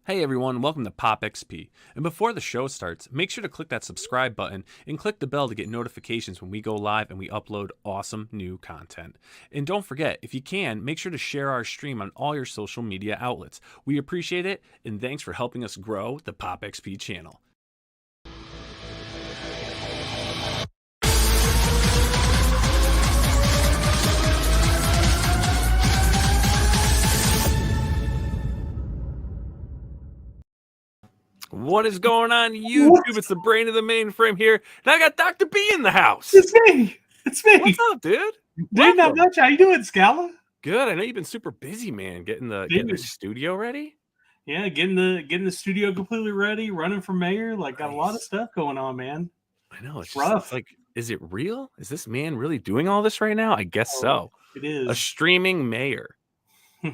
Hey everyone, welcome to POPXP. And before the show starts, make sure to click that subscribe button and click the bell to get notifications when we go live and we upload awesome new content. And don't forget, if you can, make sure to share our stream on all your social media outlets. We appreciate it, and thanks for helping us grow the POPXP channel. What is going on YouTube? What? It's the brain of the mainframe here, and I got Dr. B in the house. It's me. It's me. What's up, dude? Dude, not much. How you doing, Scala? Good. I know you've been super busy, man. Getting the studio ready. Yeah, getting the studio completely ready. Running for mayor. Like, got a lot of stuff going on, man. I know it's rough. Just, like, is it real? Is this man really doing all this right now? I guess so. It is a streaming mayor.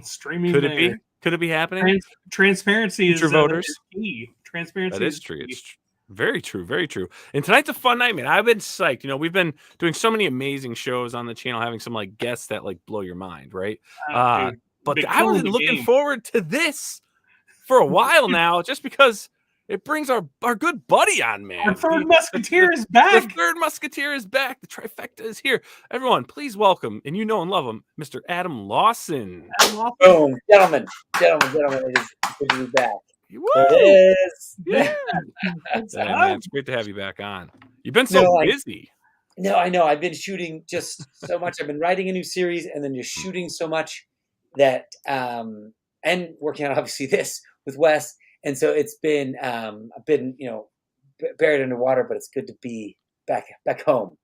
Streaming. Could mayor. it be? Could it be happening? Transparency is voters. Key. Transparency. That is true. It's very true. Very true. And tonight's a fun night, man. I've been psyched. You know, we've been doing so many amazing shows on the channel, having some like guests that like blow your mind, right? But I was looking forward to this for a while now, just because it brings our good buddy on, man. Our third musketeer is back. The third musketeer is back. The trifecta is here. Everyone, please welcome, and you know and love him, Mr. Adam Lawson. Boom, gentlemen, it is good to be back. Woo! It is. Yeah. Man, it's great to have you back on. You've been so busy. No, I know. I've been shooting just so much. I've been writing a new series and then just shooting so much that, and working on obviously this with Wes. And so it's been, I've been, buried underwater, but it's good to be back home,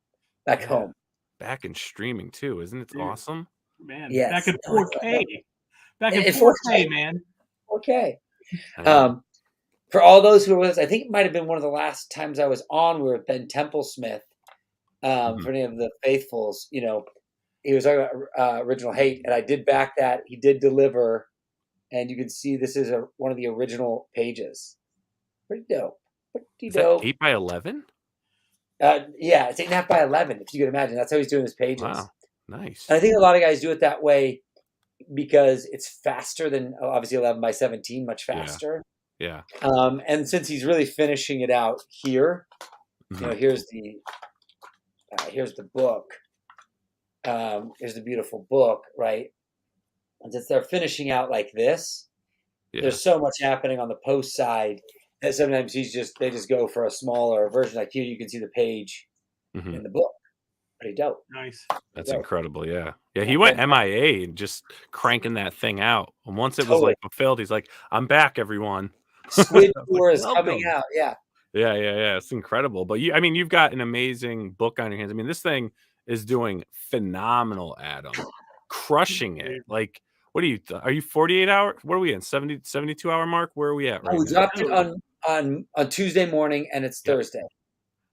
home. Back in streaming too, isn't it awesome? Man, yes. Back in 4K. Back in 4K, man. 4K. For all those who were with us, I think it might have been one of the last times I was on. We were with Ben Templesmith, for any of the faithfuls. He was talking about Original Hate, and I did back that. He did deliver, and you can see this is one of the original pages. Pretty dope. Is that 8x11? Yeah, it's 8.5 by 11. If you can imagine, that's how he's doing his pages. Wow, nice. And I think a lot of guys do it that way because it's faster than obviously 11 by 17, much faster. Yeah. And since he's really finishing it out here, here's the book. Here's the beautiful book, right? And since they're finishing out like this, there's so much happening on the post side that sometimes they just go for a smaller version. Like here, you can see the page in the book. Pretty dope. Nice. That's incredible. Yeah. Yeah. He went MIA and just cranking that thing out. And once it was like fulfilled, he's like, I'm back, everyone. Squid Tour is coming out. Yeah. Yeah. It's incredible. But you've got an amazing book on your hands. I mean, this thing is doing phenomenal, Adam. Crushing it. Like, what are you 48 hours? What are we in? 72 hour mark? Where are we at right now? We dropped it on Tuesday morning and it's Thursday.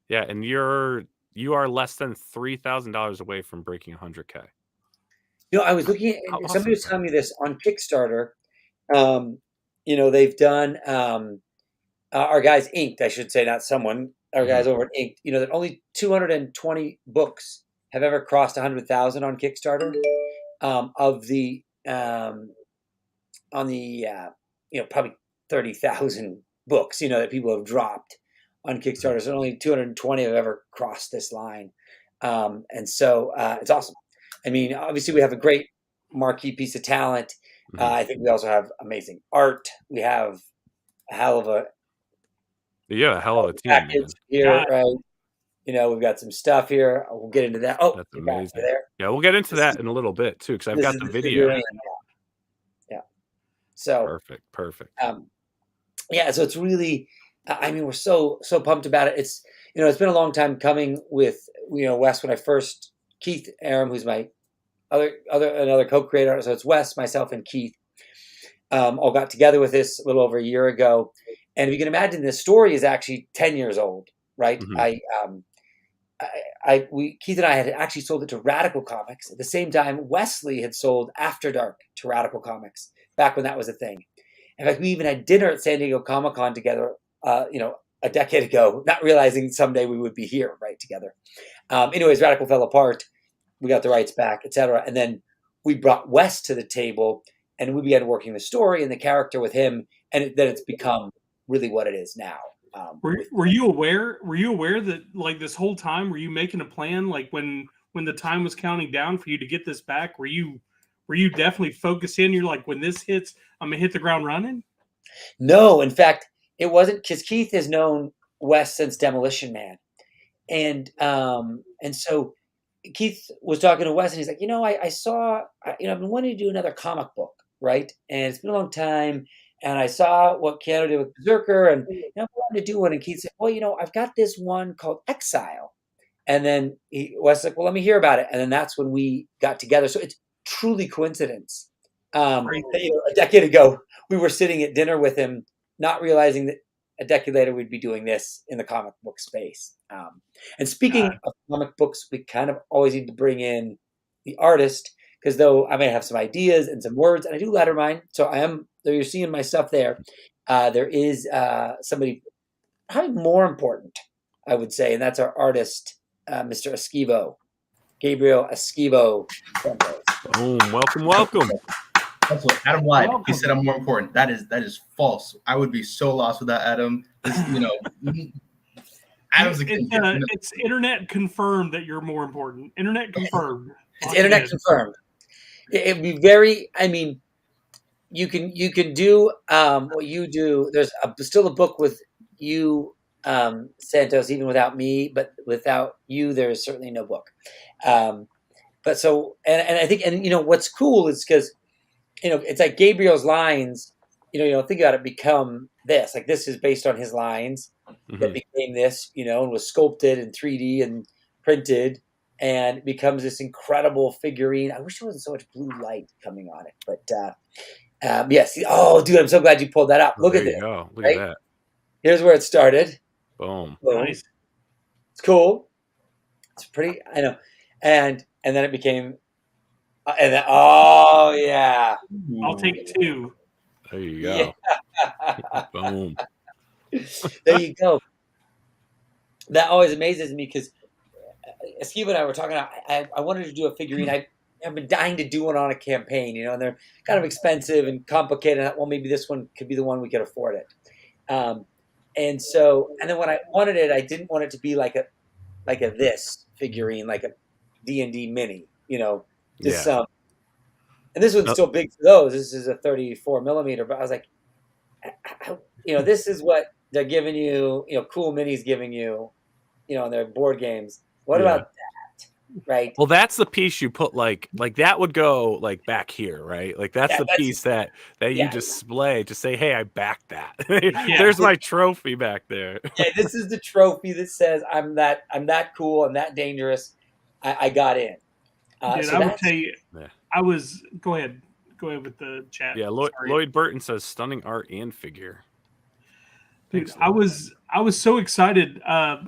Yeah. And you are less than $3,000 away from breaking 100K. I was looking at somebody was telling me this on Kickstarter. They've done our guys Inked, I should say, not someone. Our guys over at Inked. That only 220 books have ever crossed 100,000 on Kickstarter. Of the probably 30,000 books that people have dropped on Kickstarter. So only 220 have ever crossed this line. And so it's awesome. I mean, obviously we have a great marquee piece of talent. I think we also have amazing art. We have a hell of a team here, right? We've got some stuff here. We'll get into that. Oh, that's amazing. There. Yeah, we'll get into that in a little bit too, because I've got the video. Yeah. So perfect. So it's really, we're so pumped about it. It's it's been a long time coming with Wes. When I first Keith Aram, who's my another co-creator. So it's Wes, myself, and Keith all got together with this a little over a year ago. And if you can imagine, this story is actually 10 years old, right? Keith and I had actually sold it to Radical Comics at the same time Wesley had sold After Dark to Radical Comics back when that was a thing. In fact, we even had dinner at San Diego Comic-Con together, a decade ago, not realizing someday we would be here, right, together. Anyways, Radical fell apart. We got the rights back, etc. And then we brought Wes to the table, and we began working the story and the character with him. and then it's become really what it is now. Were you aware? Were you aware that like this whole time, were you making a plan? Like when the time was counting down for you to get this back, were you definitely focused in? You're like, when this hits, I'm gonna hit the ground running. No, in fact, it wasn't, because Keith has known Wes since Demolition Man, and so Keith was talking to Wes, and he's like, I saw, I've been wanting to do another comic book, right? And it's been a long time, and I saw what Keanu did with Berserker, and I wanted to do one. And Keith said, well, I've got this one called Exile, and then Wes was like, well, let me hear about it, and then that's when we got together. So it's truly coincidence. A decade ago, we were sitting at dinner with him, not realizing that a decade later we'd be doing this in the comic book space. And speaking of comic books, we kind of always need to bring in the artist, because though I may have some ideas and some words, and I do letter mine, so though you're seeing my stuff there, there is somebody probably more important, I would say, and that's our artist, Mr. Esquivo, Gabriel Esquivo. Boom! Welcome. That's what Adam lied. He said I'm more important. That is false. I would be so lost without Adam. Adam's it's internet confirmed that you're more important. Internet confirmed. It's internet confirmed. It'd be very. I mean, you can do what you do. There's still a book with you, Santos, even without me. But without you, there is certainly no book. But so, and I think, what's cool is because, it's like Gabriel's lines, think about it, become this. Like, this is based on his lines that became this, and was sculpted in 3D and printed, and it becomes this incredible figurine. I wish there wasn't so much blue light coming on it, but yes. Oh, dude, I'm so glad you pulled that up. Look at this. Look at that. Here's where it started. Boom. Nice. It's cool. It's pretty. I know, and then it became. And then, oh yeah, I'll take 2. There you go. Yeah. Boom. There you go. That always amazes me, because Esquiva and I were talking. I wanted to do a figurine. I've been dying to do one on a campaign, and they're kind of expensive and complicated. Well, maybe this one could be the one we could afford it. And then when I wanted it, I didn't want it to be like a this figurine, like a D&D mini, This, and this one's still big for those. This is a 34 millimeter, but I was like, this is what they're giving you, Cool Mini's giving you, on their board games. What about that? Right. Well, that's the piece you put like that would go like back here, right? Like that's the piece that you display to say, hey, I backed that. There's my trophy back there. Yeah, this is the trophy that says I'm that cool, I'm that dangerous. I got in. Dude, I would tell you, I was. Go ahead with the chat. Yeah, Lloyd Burton says stunning art and figure. Dude, I was so excited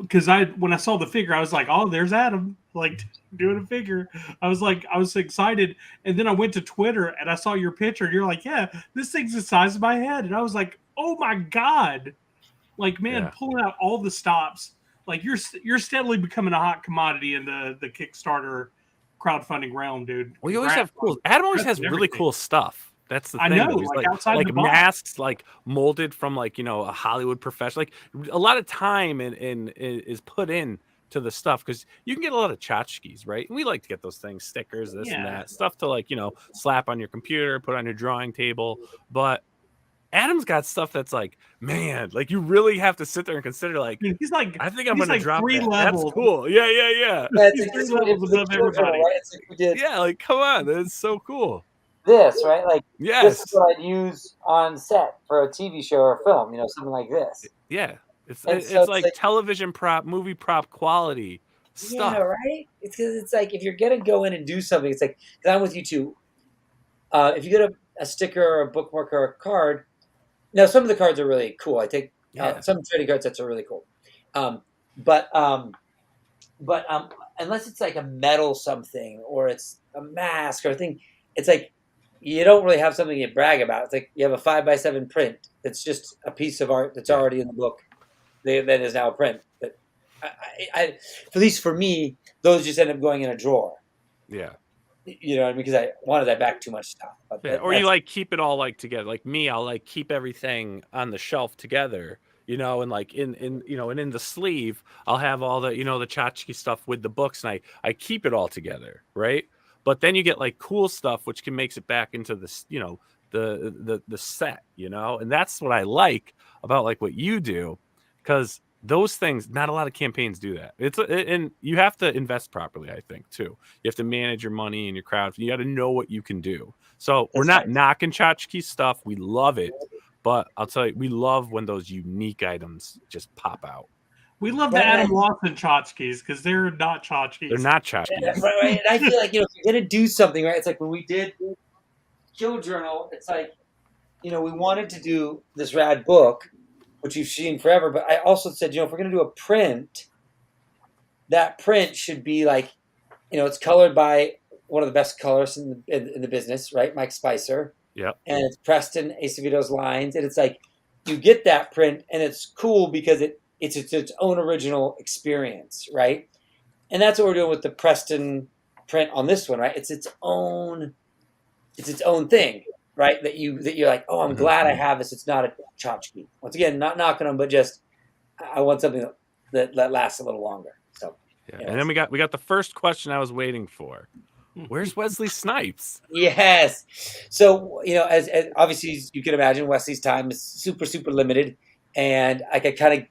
because when I saw the figure, I was like, oh, there's Adam, like doing a figure. I was so excited, and then I went to Twitter and I saw your picture, and you're like, yeah, this thing's the size of my head, and I was like, oh my god, like man, pulling out all the stops, like you're steadily becoming a hot commodity in the Kickstarter crowdfunding realm, dude. Well, you always have cool. Adam always has really cool stuff. That's the thing. I know, like outside like the box. masks, like molded from like a Hollywood professional. Like a lot of time and is put in to the stuff, because you can get a lot of tchotchkes, right? And we like to get those things, stickers, this and that stuff to like slap on your computer, put on your drawing table. But Adam's got stuff that's like, man, like you really have to sit there and consider. Like, dude, he's like, I think I'm gonna drop 3 that. levels. That's cool. Yeah. That's like 3 levels above everybody. Right? It's like we did. Yeah, like come on, that's so cool. This, right? Like, yes, this is what I'd use on set for a TV show or a film, something like this. Yeah, it's so like television prop, movie prop quality stuff. Yeah, right? It's because it's like, if you're gonna go in and do something, it's like, because I'm with you too. If you get a sticker or a bookmark or a card, now some of the cards are really cool. I take some trading card sets are really cool, but unless it's like a metal something or it's a mask or a thing, it's like you don't really have something to brag about. It's like you have a 5x7 print. It's just a piece of art that's already in the book that is now a print. But I, at least for me, those just end up going in a drawer. Yeah. you know what I mean? Because I wanted that back too much stuff. But Yeah, or you like keep it all like together. Like me, I'll like keep everything on the shelf together, and like in and in the sleeve, I'll have all the the tchotchke stuff with the books, and I keep it all together, right? But then you get like cool stuff, which can makes it back into this, the set, and that's what I like about like what you do, because those things, not a lot of campaigns do that. And you have to invest properly, I think, too. You have to manage your money and your crowd. You got to know what you can do. So we're not knocking tchotchke stuff. We love it. But I'll tell you, we love when those unique items just pop out. We love the Adam Lawson tchotchkes because they're not tchotchkes. They're not tchotchkes. Right. And I feel like, if you're going to do something, right, it's like when we did Kill Journal, it's like, we wanted to do this rad book, which you've seen forever. But I also said, if we're going to do a print, that print should be like, it's colored by one of the best colorists in the business, right? Mike Spicer. Yep. And it's Preston Acevedo's lines. And it's like, you get that print and it's cool because it's its own original experience, right? And that's what we're doing with the Preston print on this one, right? It's its own thing. Right, that you're like, oh, I'm glad I have this. It's not a tchotchke. Once again, not knocking them, but just I want something that lasts a little longer. So, yeah. And then we got the first question I was waiting for. Where's Wesley Snipes? Yes. So as obviously you can imagine, Wesley's time is super limited, and I could kind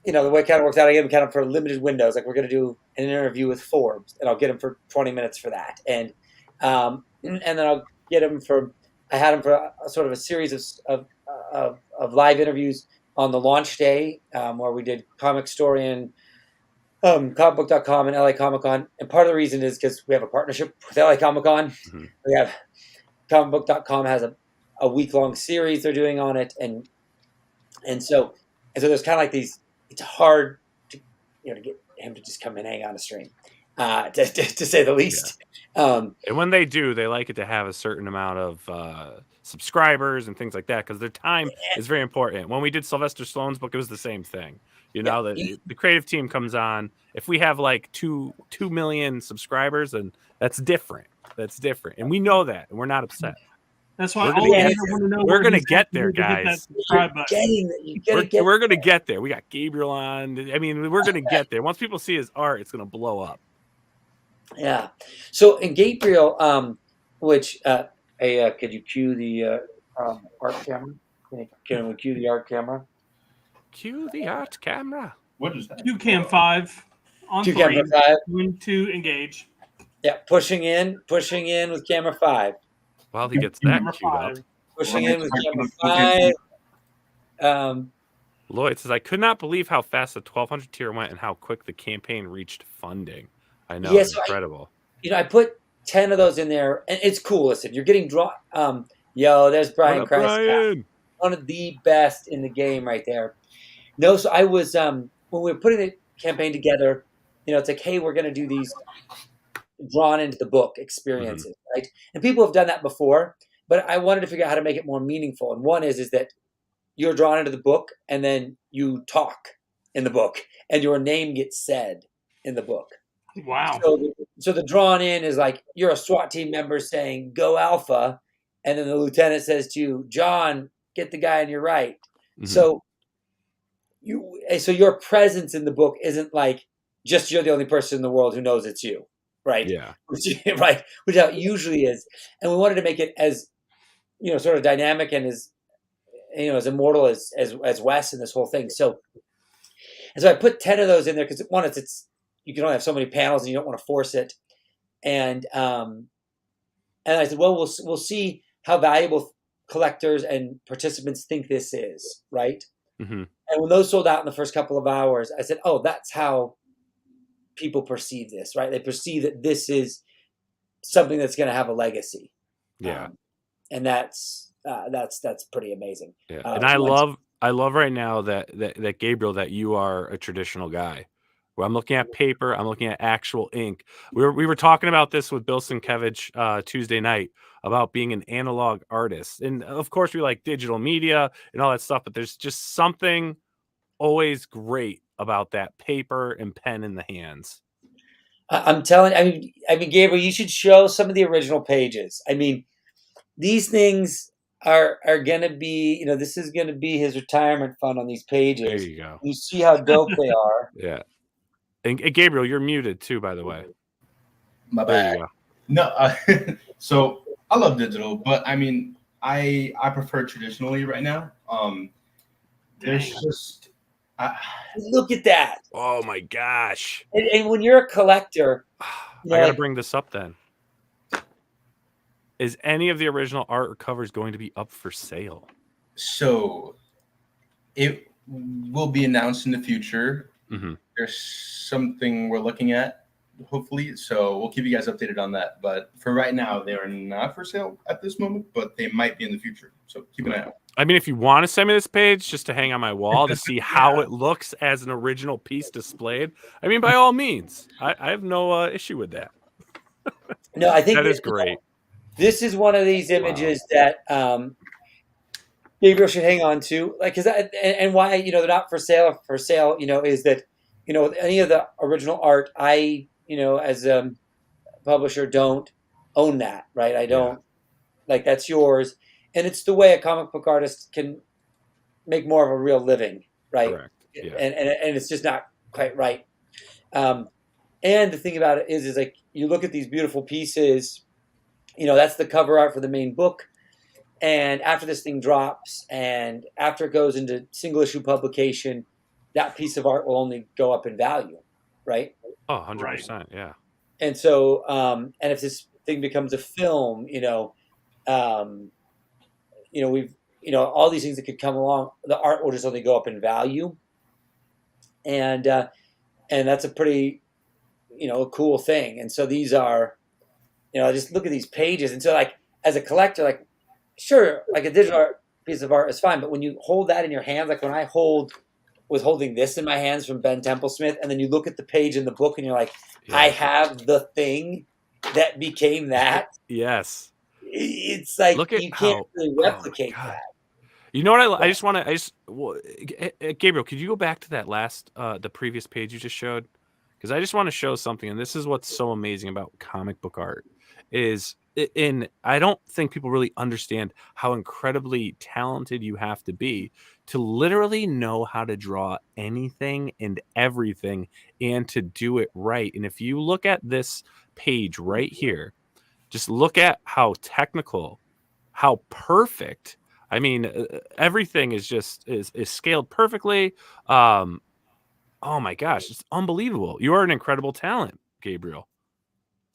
of, the way it kind of works out, I get him kind of for limited windows. Like we're going to do an interview with Forbes, and I'll get him for 20 minutes for that, and then I'll get him for. I had him for a sort of a series of live interviews on the launch day, where we did Comic Story and comicbook.com and LA Comic Con. And part of the reason is because we have a partnership with LA Comic Con. Mm-hmm. We have comicbook.com has a week-long series they're doing on it. And so there's kind of like these, it's hard to get him to just come and hang on a stream, to say the least. Yeah. And when they do, they like it to have a certain amount of subscribers and things like that, because their time is very important. When we did Sylvester Stallone's book, it was the same thing. The creative team comes on. If we have like 2 million subscribers, and that's different. And we know that, and we're not upset. That's why we're going to get there, guys. We're going to get there. We got Gabriel on. I mean, we're going to get there. Once people see his art, it's going to blow up. Yeah. So in Gabriel, which could you cue the art camera? Can we cue the art camera? Cue the art camera. What is that? Cam 5 on 3. Camera 5. When to engage. Yeah, pushing in with camera 5. While he gets that queued up. Pushing in with camera 5. Lloyd says, I could not believe how fast the 1200 tier went and how quick the campaign reached funding. I know, it's incredible. I put 10 of those in there, and it's cool. Listen, you're getting drawn. There's Brian Christ. One of the best in the game right there. No, so I was, when we were putting the campaign together, it's like, hey, we're going to do these drawn into the book experiences, right? And people have done that before, but I wanted to figure out how to make it more meaningful. And one is that you're drawn into the book, and then you talk in the book, and your name gets said in the book. Wow. So the drawn in is like you're a SWAT team member saying, go Alpha, and then the lieutenant says to you, John, get the guy on your right. Mm-hmm. So your presence in the book isn't like just you're the only person in the world who knows it's you, right? Yeah. Right. Which how it usually is. And we wanted to make it as, sort of dynamic and as immortal as Wes in this whole thing. So I put 10 of those in there because one, it's you can only have so many panels and you don't want to force it. And I said, well, we'll see how valuable collectors and participants think this is, right? Mm-hmm. And when those sold out in the first couple of hours, I said, oh, that's how people perceive this, right? They perceive that this is something that's going to have a legacy. Yeah. And that's pretty amazing. Yeah. And I love right now that Gabriel, that you are a traditional guy. Where I'm looking at paper, I'm looking at actual ink. We were talking about this with Bill Sienkiewicz Tuesday night about being an analog artist. And of course we like digital media and all that stuff, but there's just something always great about that paper and pen in the hands. I'm telling. I mean, Gabriel, you should show some of the original pages. I mean, these things are gonna be. You know, this is gonna be his retirement fund on these There pages. you go. You see how dope they are. Yeah. And Gabriel, you're muted too, by the way. My There bad. you go. No, so I love digital, but I mean, I prefer traditionally right now. There's just Look at that. Oh my gosh. And when you're a collector, you know, I got to like, bring this up then. Is any of the original art or covers going to be up for sale? so it will be announced in the future. Mm-hmm. There's something we're looking at, hopefully. So we'll keep you guys updated on that. But for right now, they are not for sale at this moment, but they might be in the future. So keep an eye out. I mean, if you want to send me this page just to hang on my wall to see how it looks as an original piece displayed, I mean, by all means, I have no issue with that. no, I think That is great. This is one of these images that Gabriel should hang on to, like, because and why, you know, they're not for sale. For sale, you know, is that, you know, with any of the original art, I, you know, as a publisher, don't own that, right? I don't like, that's yours, and it's the way a comic book artist can make more of a real living, right? Correct. Yeah. And it's just not quite right. And the thing about it is like, you look at these beautiful pieces, you know, that's the cover art for the main book. And after this thing drops and after it goes into single issue publication, that piece of art will only go up in value, right? Oh, 100%. Yeah. And so, and if this thing becomes a film, you know, we've, you know, all these things that could come along, the art will just only go up in value. And that's a pretty, you know, a cool thing. And so these are, you know, just look at these pages. And so, like, as a collector, like, sure, like a digital piece of art is fine, but when you hold that in your hands, like when I was holding this in my hands from Ben Templesmith, and then you look at the page in the book and you're like, I have the thing that became that. Yes. It's like, you can't really replicate that. You know what? Gabriel, could you go back to that last, the previous page you just showed? Because I just want to show something, and this is what's so amazing about comic book art is, and I don't think people really understand how incredibly talented you have to be to literally know how to draw anything and everything and to do it right. And if you look at this page right here, just look at how technical, how perfect. I mean, everything is just is scaled perfectly. Oh my gosh, it's unbelievable. You are an incredible talent, Gabriel.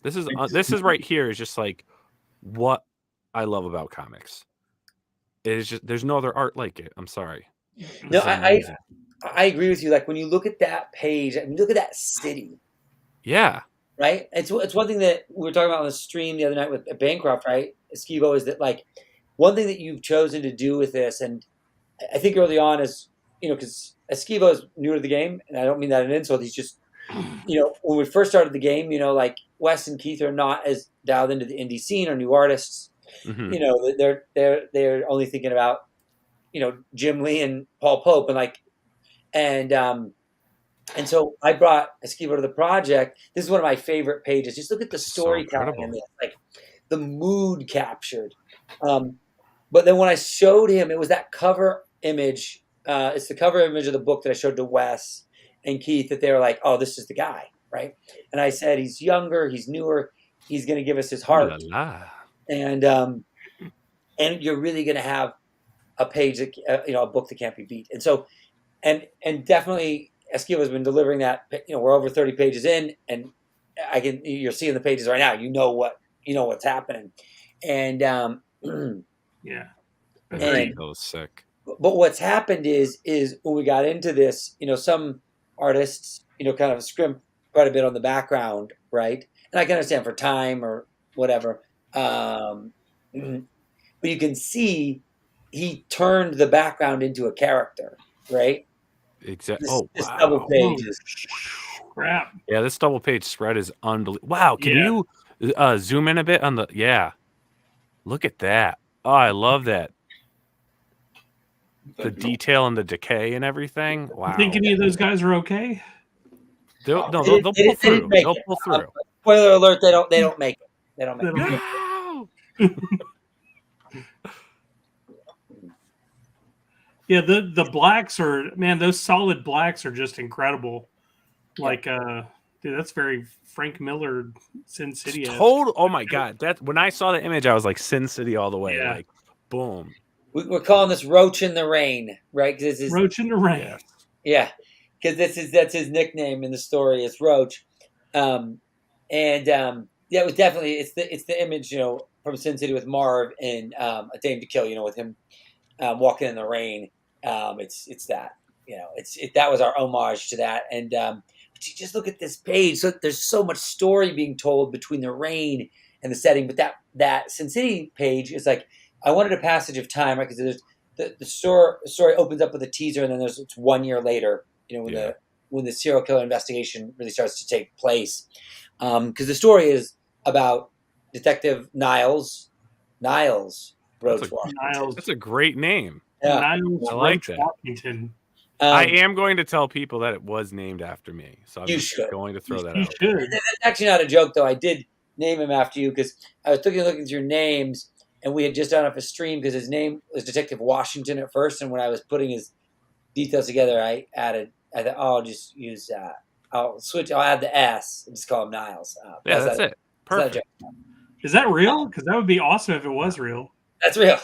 This is right here is just like what I love about comics. It is just, there's no other art like it. I'm sorry. No, I agree with you. Like, when you look at that page, I mean, look at that city. Yeah. Right? It's one thing that we were talking about on the stream the other night with Bancroft, right? Esquivo, is that, like, one thing that you've chosen to do with this, and I think early on is, you know, because Esquivo is new to the game, and I don't mean that in an insult. He's just, you know, when we first started the game, you know, like, Wes and Keith are not as dialed into the indie scene or new artists. Mm-hmm. You know, they're only thinking about, you know, Jim Lee and Paul Pope, and like, and so I brought Esquivo to the project. This is one of my favorite pages. Just look at the storytelling in this, like the mood captured. But then when I showed him, it was that cover image. It's the cover image of the book that I showed to Wes and Keith, that they were like, "Oh, this is the guy," right? And I said, "He's younger, he's newer, he's going to give us his heart." And you're really going to have a page that, you know, a book that can't be beat. And so, and definitely Esquivo has been delivering that. You know, we're over 30 pages in, and you're seeing the pages right now. You know what's happening. And yeah, and that was sick. But what's happened is when we got into this, you know, some artists, you know, kind of scrimp quite a bit on the background, right? And I can understand for time or whatever. But you can see he turned the background into a character, right? Exactly. This double page is crap. Yeah, this double page spread is unbelievable. Wow, can you zoom in a bit on the? Yeah, look at that. Oh, I love that. The detail and the decay and everything. Wow. You think any of those guys are okay? They'll pull They didn't through. make They'll it. pull through. Spoiler alert: they don't make it. They don't make They it. don't- No! Yeah, the blacks are, man, those solid blacks are just incredible. Like, dude, that's very Frank Miller, Sin City. Total. Oh my god! That when I saw the image, I was like Sin City all the way. Yeah. Like, boom. We're calling this Roach in the Rain, right? Because this is Roach in the Rain. Yes. yeah, because that's his nickname in the story is Roach, yeah, it was definitely it's the image from Sin City with Marv and A Dame to Kill, with him walking in the rain. It's that that was our homage to that, and but you just look at this page. So there's so much story being told between the rain and the setting, but that Sin City page is like I wanted a passage of time, right? Because there's the story opens up with a teaser, and then it's 1 year later, when the serial killer investigation really starts to take place. Because the story is about Detective Niles Roach Washington. Niles. That's a great name. Yeah. Niles I like Roach that. Washington. I am going to tell people that it was named after me, so I'm You just should. going to throw that You out. should. That's actually not a joke, though. I did name him after you because I was looking through your names, and we had just done off a stream because his name was Detective Washington at first, and when I was putting his details together, I thought, I'll just use I'll add the S and just call him Niles. Yeah, that's it. Perfect. Is that real? Because that would be awesome if it was real. That's real.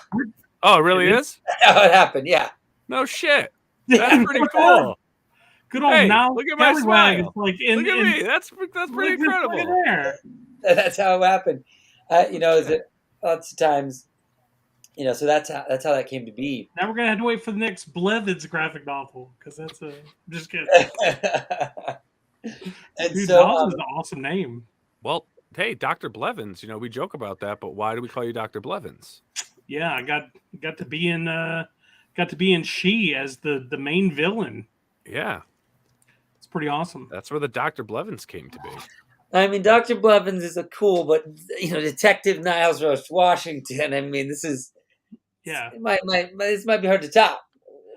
Oh, it really is? That's how it happened. Yeah. No shit. That's pretty cool. Good old Hey, Niles. look at my Scallywag. smile. It's like Look at me. That's pretty look incredible. at there. That's how it happened. Lots of times, so that's how that came to be. Now we're gonna have to wait for the next Blevins graphic novel because that's a just kidding. And Dude, so, Niles is an awesome name. Well, hey, Dr. Blevins, we joke about that, but why do we call you Dr. Blevins? Yeah, I got to be in She as the main villain. Yeah, It's pretty awesome. that's where the Dr. Blevins came to be. I mean, Dr. Blevins is a cool, but Detective Niles Roach Washington. I mean, this is Yeah. this might be hard to top.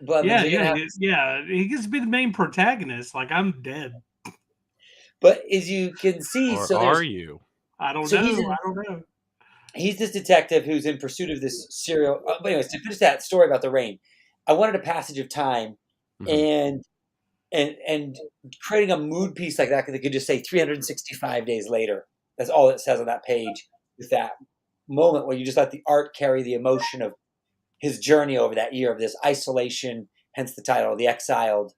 Blevins, He gets to be the main protagonist. Like I'm dead. But as you can see, Or so are there's you? I don't So know. he's in- I don't know. he's this detective who's in pursuit of this serial. But anyways, to finish that story about the rain, I wanted a passage of time, Mhm. and creating a mood piece like that could just say 365 days later. That's all it says on that page. With that moment where you just let the art carry the emotion of his journey over that year of this isolation, hence the title, The Exiled,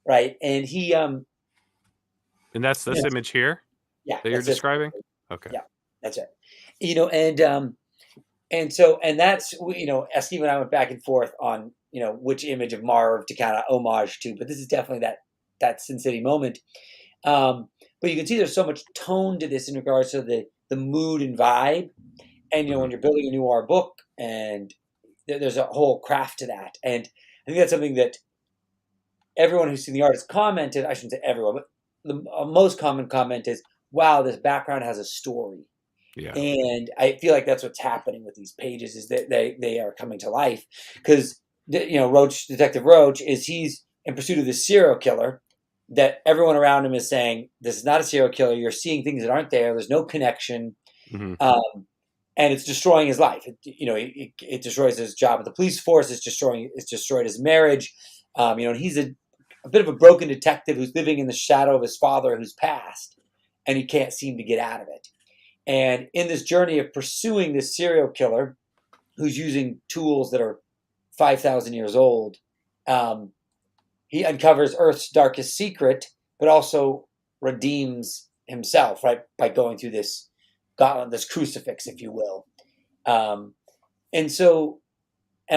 right? And he, And that's this image here yeah, that you're that's it. describing? Okay. Yeah. That's it. And that's Steve and I went back and forth on which image of Marv to kind of homage to, but this is definitely that Sin City moment. But you can see there's so much tone to this in regards to the mood and vibe, and when you're building a noir book, and there's a whole craft to that, and I think that's something that everyone who's seen the art has commented. I shouldn't say everyone, but the most common comment is, "Wow, this background has a story." Yeah. And I feel like that's what's happening with these pages is that they are coming to life because Detective Roach he's in pursuit of this serial killer that everyone around him is saying, this is not a serial killer. You're seeing things that aren't there. There's no connection. Mhm. And it's destroying his life. It destroys his job at the police force. It's destroyed his marriage. And he's a bit of a broken detective who's living in the shadow of his father who's passed, and he can't seem to get out of it. And in this journey of pursuing this serial killer who's using tools that are 5,000 years old, he uncovers Earth's darkest secret, but also redeems himself, right, by going through this gauntlet, this crucifix, if you will. And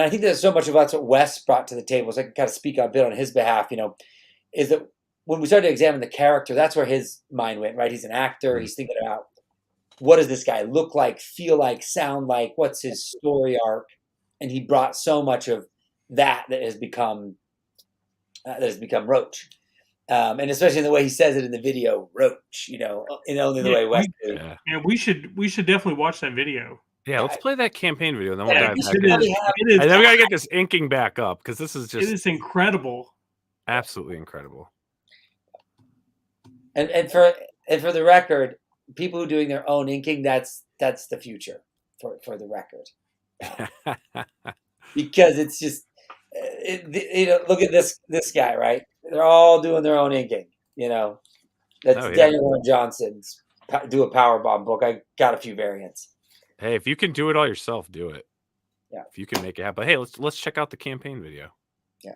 I think that so much of that's what Wes brought to the table, so I can kind of speak a bit on his behalf, is that when we started to examine the character, that's where his mind went, right? He's an actor. He's thinking about, what does this guy look like, feel like, sound like? What's his story arc? And he brought so much of that has become Roach, and especially in the way he says it in the video, Roach. In only the way Wes did. Yeah. And we should definitely watch that video. Yeah, let's play that campaign video, and then we'll Yeah, dive back It in. is, And then we gotta get this inking back up because this is it just is incredible. absolutely incredible. And for the record, people who are doing their own inking, that's the future for the record, because it's just look at this guy, right? They're all doing their own inking. That's Daniel Warren Johnson's do a powerbomb book. I got a few variants. Hey, if you can do it all yourself, do it. Yeah. If you can make it happen. But hey, let's check out the campaign video. Yeah.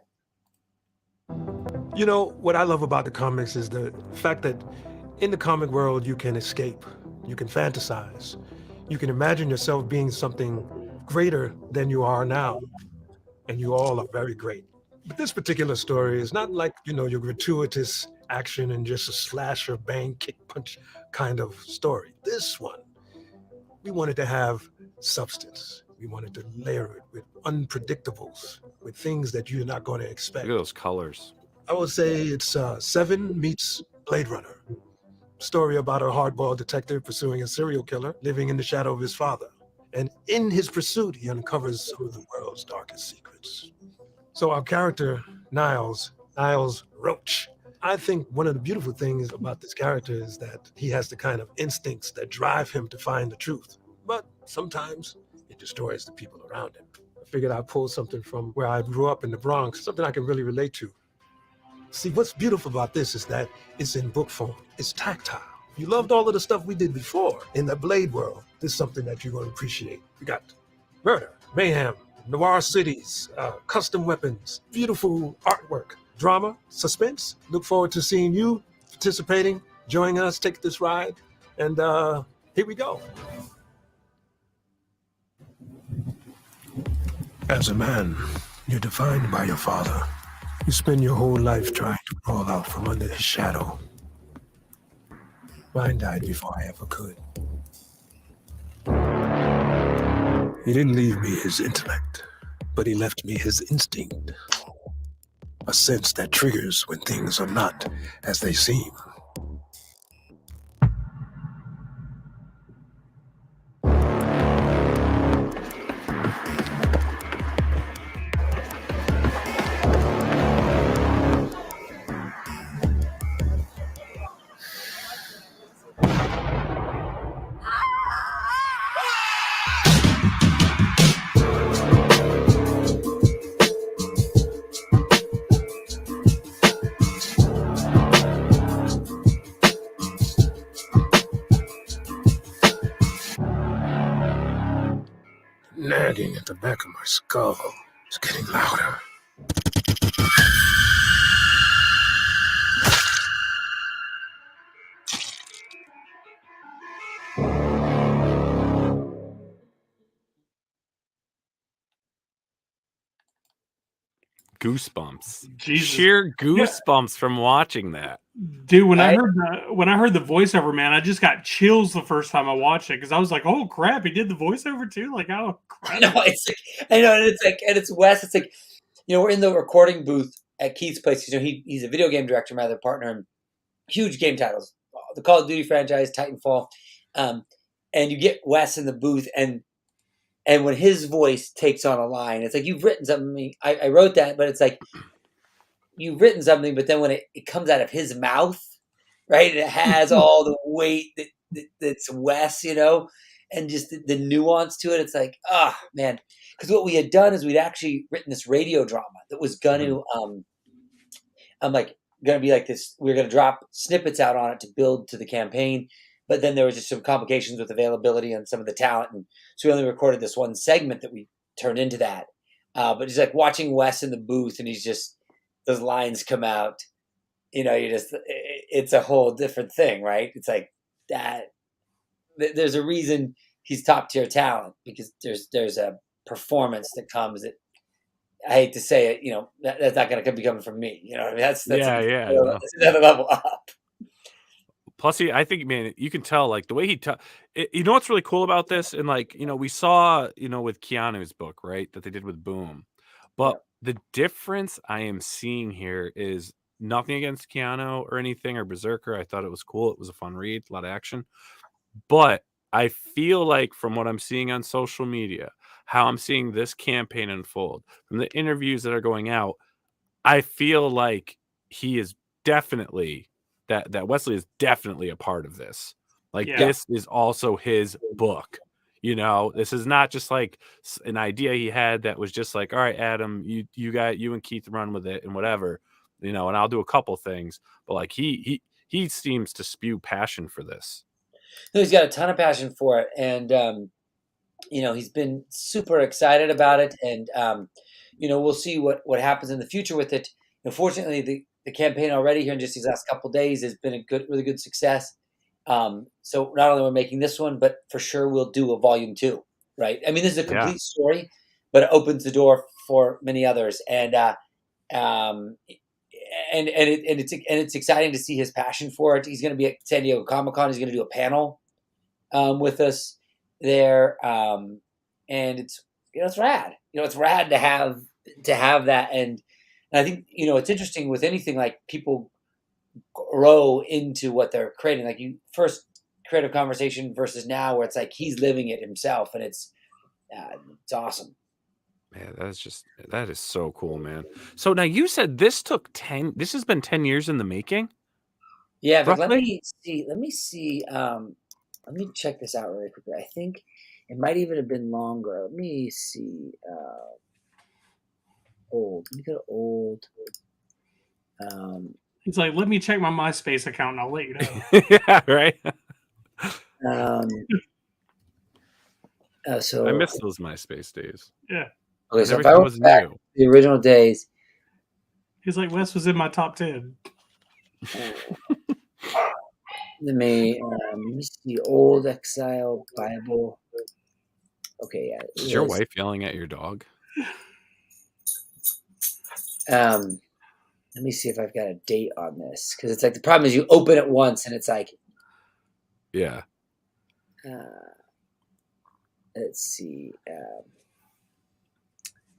What I love about the comics is the fact that in the comic world, you can escape, you can fantasize, you can imagine yourself being something greater than you are now. And you all are very great. But this particular story is not like, your gratuitous action and just a slasher, bang, kick, punch kind of story. This one, we wanted to have substance. We wanted to layer it with unpredictables, with things that you're not going to expect. Look at those colors. I would say it's Seven meets Blade Runner. Story about a hard-boiled detective pursuing a serial killer living in the shadow of his father. And in his pursuit, he uncovers some of the world's darkest secrets. So our character, Niles Roach, I think one of the beautiful things about this character is that he has the kind of instincts that drive him to find the truth. But sometimes it destroys the people around him. I figured I'd pull something from where I grew up in the Bronx, something I can really relate to. See, what's beautiful about this is that it's in book form. It's tactile. You loved all of the stuff we did before in the Blade world. This is something that you're going to appreciate. We got murder, mayhem, noir cities, custom weapons, beautiful artwork, drama, suspense. Look forward to seeing you participating, joining us, take this ride, and here we go. As a man, you're defined by your father. You spend your whole life trying to crawl out from under his shadow. Mine died before I ever could. He didn't leave me his intellect, but he left me his instinct. A sense that triggers when things are not as they seem. Nagging at the back of my skull is getting louder. Goosebumps. Jesus. Sheer goosebumps from watching that. Dude, when I heard the voiceover, man, I just got chills the first time I watched it because I was like, "Oh crap, he did the voiceover too!" Like, oh crap. I know, and it's Wes. It's like, we're in the recording booth at Keith's place. He's a video game director, my other partner, and huge game titles, the Call of Duty franchise, Titanfall, and you get Wes in the booth, and when his voice takes on a line, it's like you've written something. I wrote that, but it's like you've written something, but then when it comes out of his mouth, right, and it has all the weight that's Wes, and just the nuance to it. It's like, man, because what we had done is we'd actually written this radio drama that was going to be like this. We were going to drop snippets out on it to build to the campaign. But then there was just some complications with availability and some of the talent. And so we only recorded this one segment that we turned into that. But it's like watching Wes in the booth and he's just, those lines come out, it's a whole different thing, right? It's like that. There's a reason he's top tier talent, because there's a performance that comes that, I hate to say it, that's not going to be coming from me. You know what I mean? That's another level up. Plus, I think, man, you can tell, like, the way he what's really cool about this? And, like, we saw, with Keanu's book, right, that they did with Boom. But the difference I am seeing here is nothing against Keanu or anything, or Berserker. I thought it was cool. It was a fun read, a lot of action. But I feel like from what I'm seeing on social media, how I'm seeing this campaign unfold, from the interviews that are going out, I feel like he is definitely that Wesley is definitely a part of this. Like Yeah. this is also his book. You know, this is not just like an idea he had that was just like, all right, Adam, you and Keith run with it and whatever, you know, and I'll do a couple things. But like he seems to spew passion for this. No, he's got a ton of passion for it, and you know, he's been super excited about it, and you know, we'll see what happens in the future with it. Unfortunately, the campaign already here in just these last couple of days has been a really good success. So not only we're making this one, but for sure we'll do a volume 2, right? I mean, this is a complete story, but it opens the door for many others, and it's exciting to see his passion for it. He's going to be at San Diego Comic-Con. He's going to do a panel with us there, and it's it's rad. It's rad to have that, and I think it's interesting with anything, like people grow into what they're creating. Like you first creative conversation versus now, where it's like he's living it himself, and it's awesome. Man, that is so cool, man. So now you said this has been 10 years in the making? Yeah, but let me see. Let me check this out really quickly. I think it might even have been longer. Let me see. Old. Let me go to old. He's like, let me check my MySpace account and I'll let you know. Yeah, right. So I miss those MySpace days. Yeah. Okay, so if I was back to the original days, he's like, Wes was in my top 10. let me see. Old Exile Bible. Okay, yeah. Is your wife yelling at your dog? Let me see if I've got a date on this, because it's like the problem is you open it once and it's like, yeah. Let's see.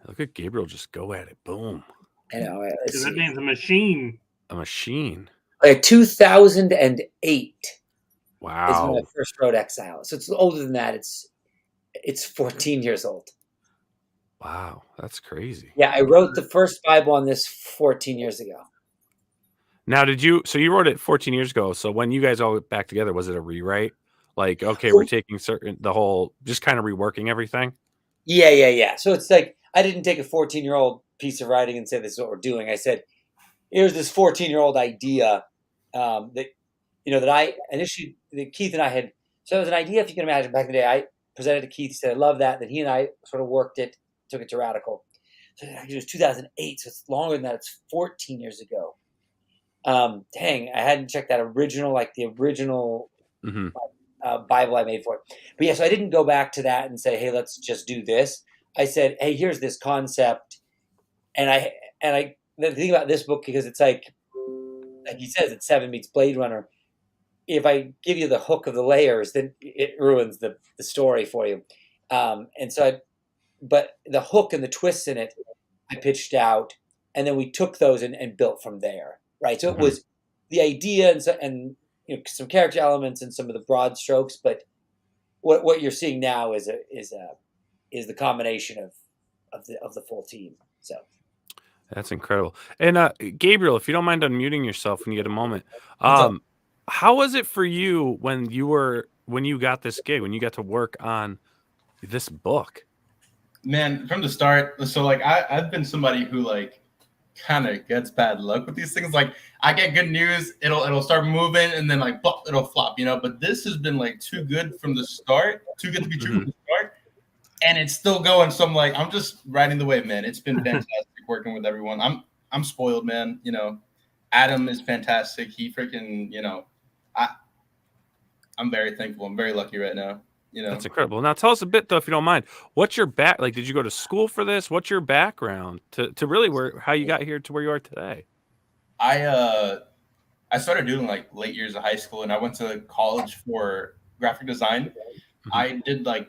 Look at Gabriel just go at it. Boom. I know. That name's a machine. A machine. Like 2008. Wow. Is when I first wrote Exile. So it's older than that. It's 14 years old. Wow, that's crazy. Yeah, I wrote the first Bible on this 14 years ago. Now, you wrote it 14 years ago. So when you guys all got back together, was it a rewrite? Like, okay, we're taking just kind of reworking everything? Yeah. So it's like, I didn't take a 14-year-old piece of writing and say, this is what we're doing. I said, here's this 14-year-old idea that I initially, that Keith and I had. So it was an idea, if you can imagine, back in the day. I presented to Keith, said, I love that. Then he and I sort of worked it, took it to Radical. So it was 2008, so it's longer than that. It's 14 years ago. Dang, I hadn't checked that original Bible I made for it. But yeah, so I didn't go back to that and say, hey, let's just do this. I said, hey, here's this concept. And the thing about this book, because it's like he says, it's 7 meets Blade Runner. If I give you the hook of the layers, then it ruins the story for you. But the hook and the twists in it, I pitched out, and then we took those and built from there, right? So it was the idea and some character elements and some of the broad strokes, but what you're seeing now is the combination of the full team. So that's incredible. And Gabriel, if you don't mind unmuting yourself when you get a moment, how was it for you when you got this gig, when you got to work on this book? Man, from the start, so like I've been somebody who like kind of gets bad luck with these things. Like I get good news, it'll start moving, and then like plop, it'll flop, But this has been like too good from the start, too good to be true from the start, and it's still going. So I'm just riding the wave, man. It's been fantastic working with everyone. I'm spoiled, man. Adam is fantastic. He freaking, I'm very thankful. I'm very lucky right now. That's incredible. Now tell us a bit though, if you don't mind. What's your like? Did you go to school for this? What's your background to really how you got here to where you are today? I started doing like late years of high school, and I went to college for graphic design. I did like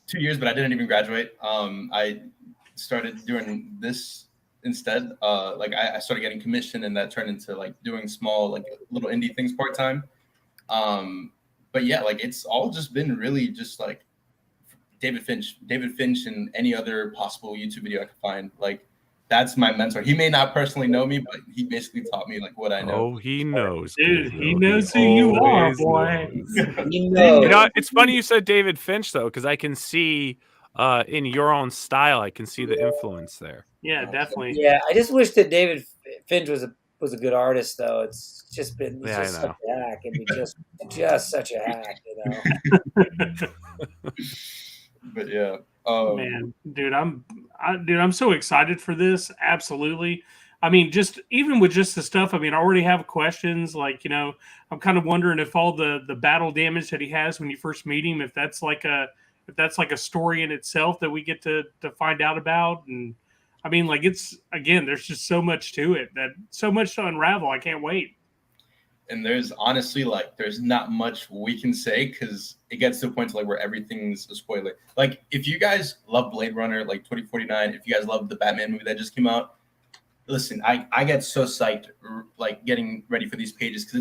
2 years, but I didn't even graduate. I started doing this instead. Like I started getting commissioned, and that turned into like doing small, like little indie things part-time. But yeah, like it's all just been really just like David Finch and any other possible YouTube video I could find. Like that's my mentor. He may not personally know me, but he basically taught me like what I know. Oh, he knows. Dude, he Pedro. knows who you are, always boy. knows. You know, You know, it's funny you said David Finch though, because I can see in your own style, I can see the influence there. Yeah, definitely. yeah. I just wish that David Finch was a good artist, though. It's just been he's Yeah, just I such know. a hack, and he just such a hack, you know. But yeah, Man, dude, I'm so excited for this. Absolutely. I mean, just even with just the stuff. I mean, I already have questions. Like, you know, I'm kind of wondering if all the battle damage that he has when you first meet him, if that's like a story in itself that we get to find out about. And I mean, like, it's again, there's just so much to it, that so much to unravel. I can't wait. and there's honestly like there's not much we can say because it gets to a point like where everything's a spoiler. Like if you guys love Blade Runner, like 2049, if you guys love the Batman movie that just came out, listen, I get so psyched like getting ready for these pages because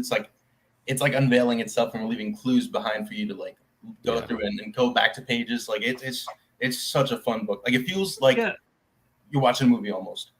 it's like unveiling itself and we're leaving clues behind for you to like go through and go back to pages. Like it's such a fun book. Like it feels like you're watching a movie almost.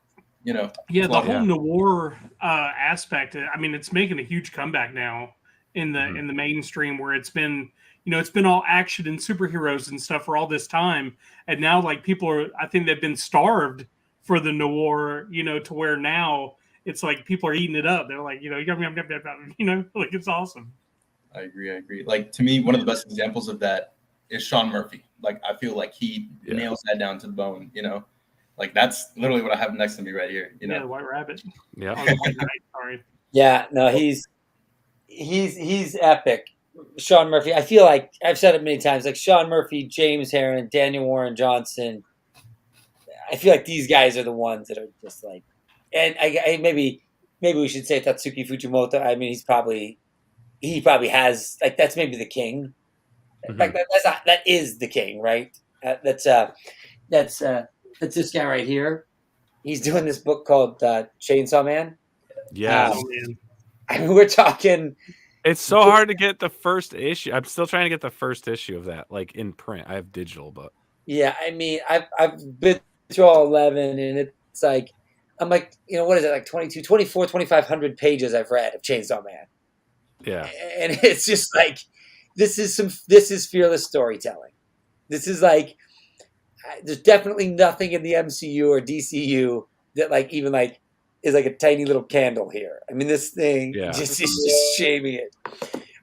You know, yeah, the whole noir aspect. I mean, it's making a huge comeback now in the mainstream, where it's been, you know, it's been all action and superheroes and stuff for all this time, and now like I think they've been starved for the noir, you know, to where now it's like people are eating it up. They're like, you know, you know, like it's awesome. I agree. Like to me, one of the best examples of that is Sean Murphy. Like I feel like he nails that down to the bone. You know. Like that's literally what I have next to me right here. You know, yeah, the White Rabbit. Yeah. Oh, the White Knight, sorry. Yeah, no, he's epic. Sean Murphy. I feel like I've said it many times. Like Sean Murphy, James Herron, Daniel Warren Johnson. I feel like these guys are the ones that are just like, and I maybe we should say Tatsuki Fujimoto. I mean, he probably has like that's maybe the king. Like that is the king, right? That's this guy right here. He's doing this book called Chainsaw Man. Yes. Oh, man. I mean, we're talking. It's so hard to get the first issue. I'm still trying to get the first issue of that, like in print. I have digital, but Yeah, I mean, I've been through all 11, and it's like, I'm like, you know, what is it, like 22, 24, 2,500 pages I've read of Chainsaw Man. yeah. And it's just like, this is fearless storytelling. This is like, there's definitely nothing in the MCU or DCU that like even like is like a tiny little candle here. I mean, this thing just is just shaming it.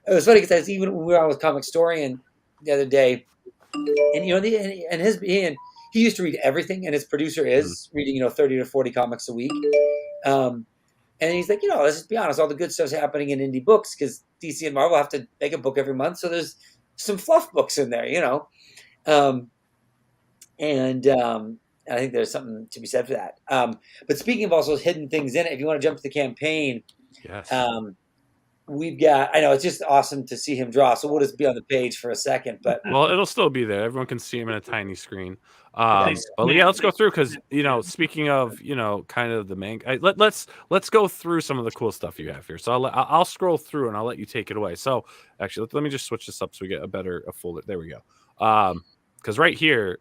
It was funny because even when we were on with Comic Storian the other day, and you know, he used to read everything, and his producer is reading, you know, 30 to 40 comics a week. And he's like, you know, let's just be honest, all the good stuff's happening in indie books because DC and Marvel have to make a book every month, so there's some fluff books in there, you know. And I think there's something to be said for that. But speaking of also hidden things in it, if you want to jump to the campaign, we've got, I know it's just awesome to see him draw. So we'll just be on the page for a second. But well, it'll still be there. Everyone can see him in a tiny screen. But yeah, let's go through because, you know, speaking of, you know, kind of the main, let's go through some of the cool stuff you have here. So I'll scroll through and I'll let you take it away. So actually, let me just switch this up so we get a full. There we go. Because right here,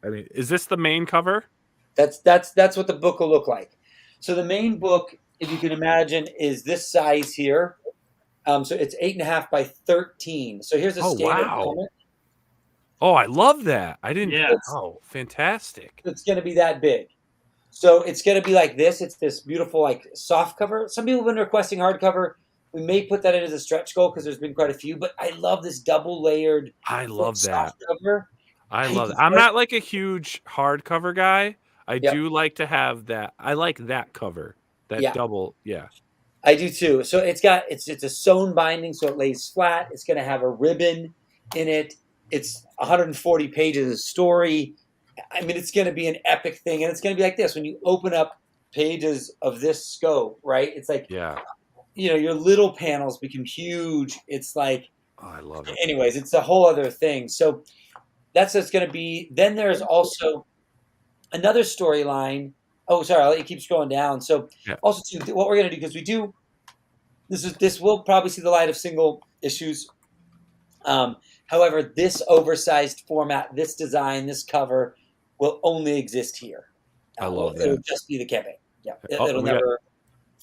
I mean, is this the main cover? That's what the book will look like. So the main book, if you can imagine, is this size here. So it's 8.5 by 13. So here's a standard comic. Oh, I love that. I didn't. Yeah. Oh, fantastic. It's going to be that big. So it's going to be like this. It's this beautiful, like, soft cover. Some people have been requesting hardcover. We may put that in as a stretch goal because there's been quite a few. But I love this double layered. I love that. Cover. I love it. I'm not like a huge hardcover guy. I do like to have that. I like that cover. That double. Yeah. I do too. So it's a sewn binding, so it lays flat. It's going to have a ribbon in it. It's 140 pages of story. I mean, it's going to be an epic thing, and it's going to be like this. When you open up pages of this scope, right? It's like, you know, your little panels become huge. It's like, oh, I love it. Anyways, it's a whole other thing. So that's what's going to be. Then there's also another storyline. Oh, sorry, I'll let you keep scrolling down. So also too, what we're going to do, because we do, this will probably see the light of single issues. However, this oversized format, this design, this cover will only exist here. I love that. It'll just be the campaign. Yeah, Oh, it'll we got- never.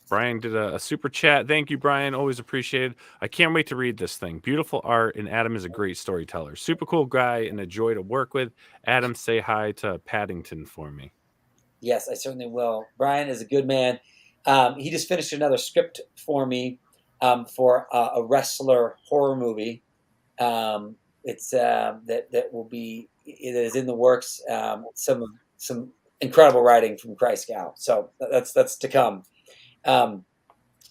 Brian did a super chat. Thank you, Brian. Always appreciated. I can't wait to read this thing. Beautiful art, and Adam is a great storyteller. Super cool guy and a joy to work with. Adam, say hi to Paddington for me. Yes, I certainly will. Brian is a good man. He just finished another script for me for a wrestler horror movie. It's that will be it is in the works. Some incredible writing from Christ Gal. So that's to come.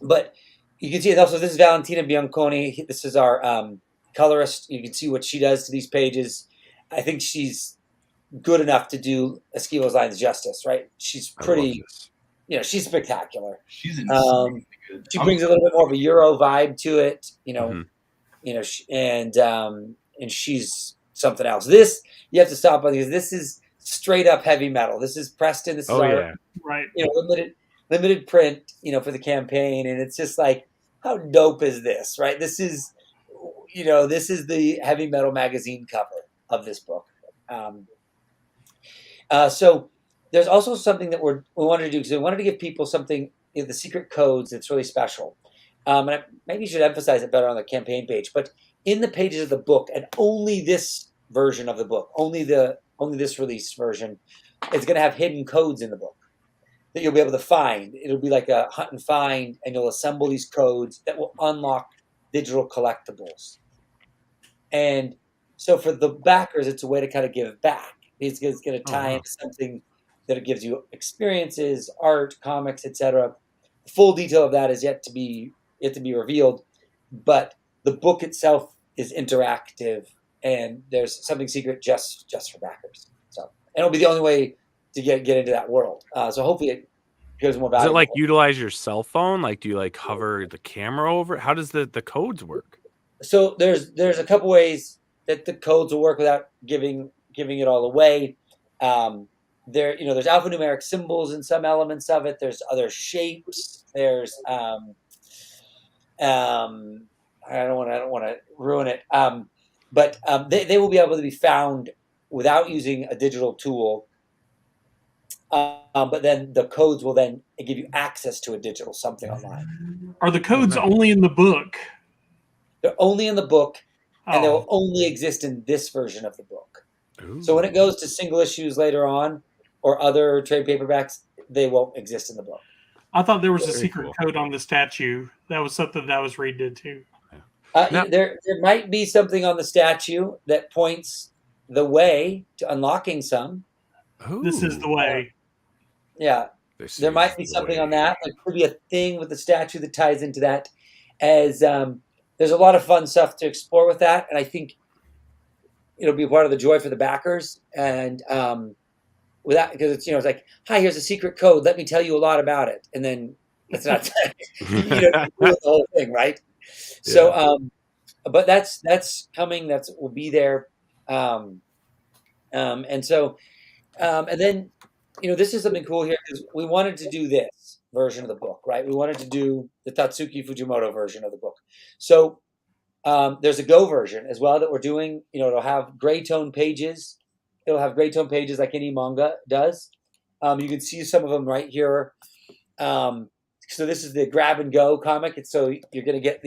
But you can see it also. This is Valentina Bianconi. This is our colorist. You can see what she does to these pages. I think she's good enough to do Esquivo's lines justice, right? She's pretty, she's spectacular. She's insanely good. She brings a little bit more of a Euro vibe to it, Mhm. And she's something else. This you have to stop on because this is straight up heavy metal. This is Preston. This is our right. limited print, for the campaign, and it's just like, how dope is this, right? This is the heavy metal magazine cover of this book. So there's also something that we wanted to do because we wanted to give people something, the secret codes that's really special. And maybe you should emphasize it better on the campaign page, but in the pages of the book, and only this version of the book, only this release version, is going to have hidden codes in the book that you'll be able to find. It'll be like a hunt and find, and you'll assemble these codes that will unlock digital collectibles. And so for the backers, it's a way to kind of give back. It's going to tie into something that it gives you experiences, art, comics, etc. The full detail of that is yet to be revealed, but the book itself is interactive, and there's something secret just for backers. So, and it'll be the only way to get into that world. So hopefully it becomes more Does valuable. it like utilize your cell phone? Like, do you like hover the camera over? How does the codes work? So there's a couple ways that the codes will work without giving it all away. There's alphanumeric symbols in some elements of it. There's other shapes. There's I don't want to ruin it. But they will be able to be found without using a digital tool. But then the codes will then give you access to a digital something online. Are the codes only in the book? They're only in the book, and they Oh, will only exist in this version of the book. Ooh. So when it goes to single issues later on or other trade paperbacks, they won't exist in the book. I thought there was a Very secret cool. code on the statue. That was something that I was reading into. Now- There might be something on the statue that points the way to unlocking some. This is the way. Yeah, This there is might be the something way. on that. There could be a thing with the statue that ties into that. As there's a lot of fun stuff to explore with that, and I think it'll be part of the joy for the backers. And without, because it's like, hi, here's a secret code. Let me tell you a lot about it, and then it's not the whole thing, right? So, but that's coming. Will be there. And then this is something cool here because we wanted to do this version of the book, right? We wanted to do the Tatsuki Fujimoto version of the book. So there's a Go version as well that we're doing. It'll have gray tone pages. It'll have gray tone pages like any manga does. You can see some of them right here. So this is the grab and go comic. And so you're going to get,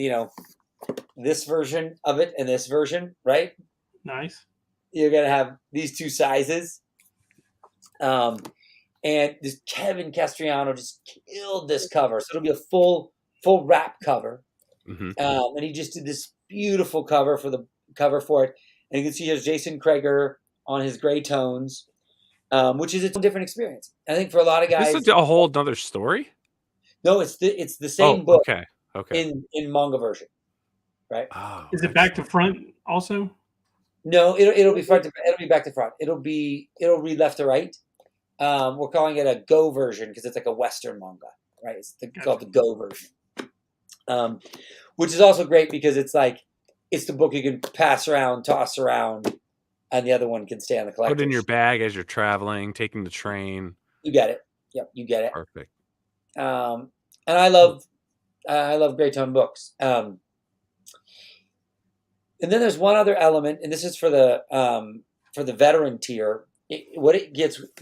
this version of it and this version, right? Nice. You're going to have these two sizes. And this Kevin Castriano just killed this cover. So it'll be a full wrap cover. Mhm. And he just did this beautiful cover for it. And you can see here's Jason Kreger on his gray tones, which is a different experience. I think for a lot of guys, This is a whole other story. no, it's the same book Okay. in manga version, right? Oh, Is it back to front also? No, it'll be front. It'll be back to front. It'll read left to right. We're calling it a Go version because it's like a Western manga, right? It's called the Go version, which is also great because it's the book you can pass around, toss around, and the other one can stay on the collector. Put in your bag as you're traveling, taking the train. You get it. Yep, you get it. Perfect. And I love gray tone books. And then there's one other element, and this is for the veteran tier. What it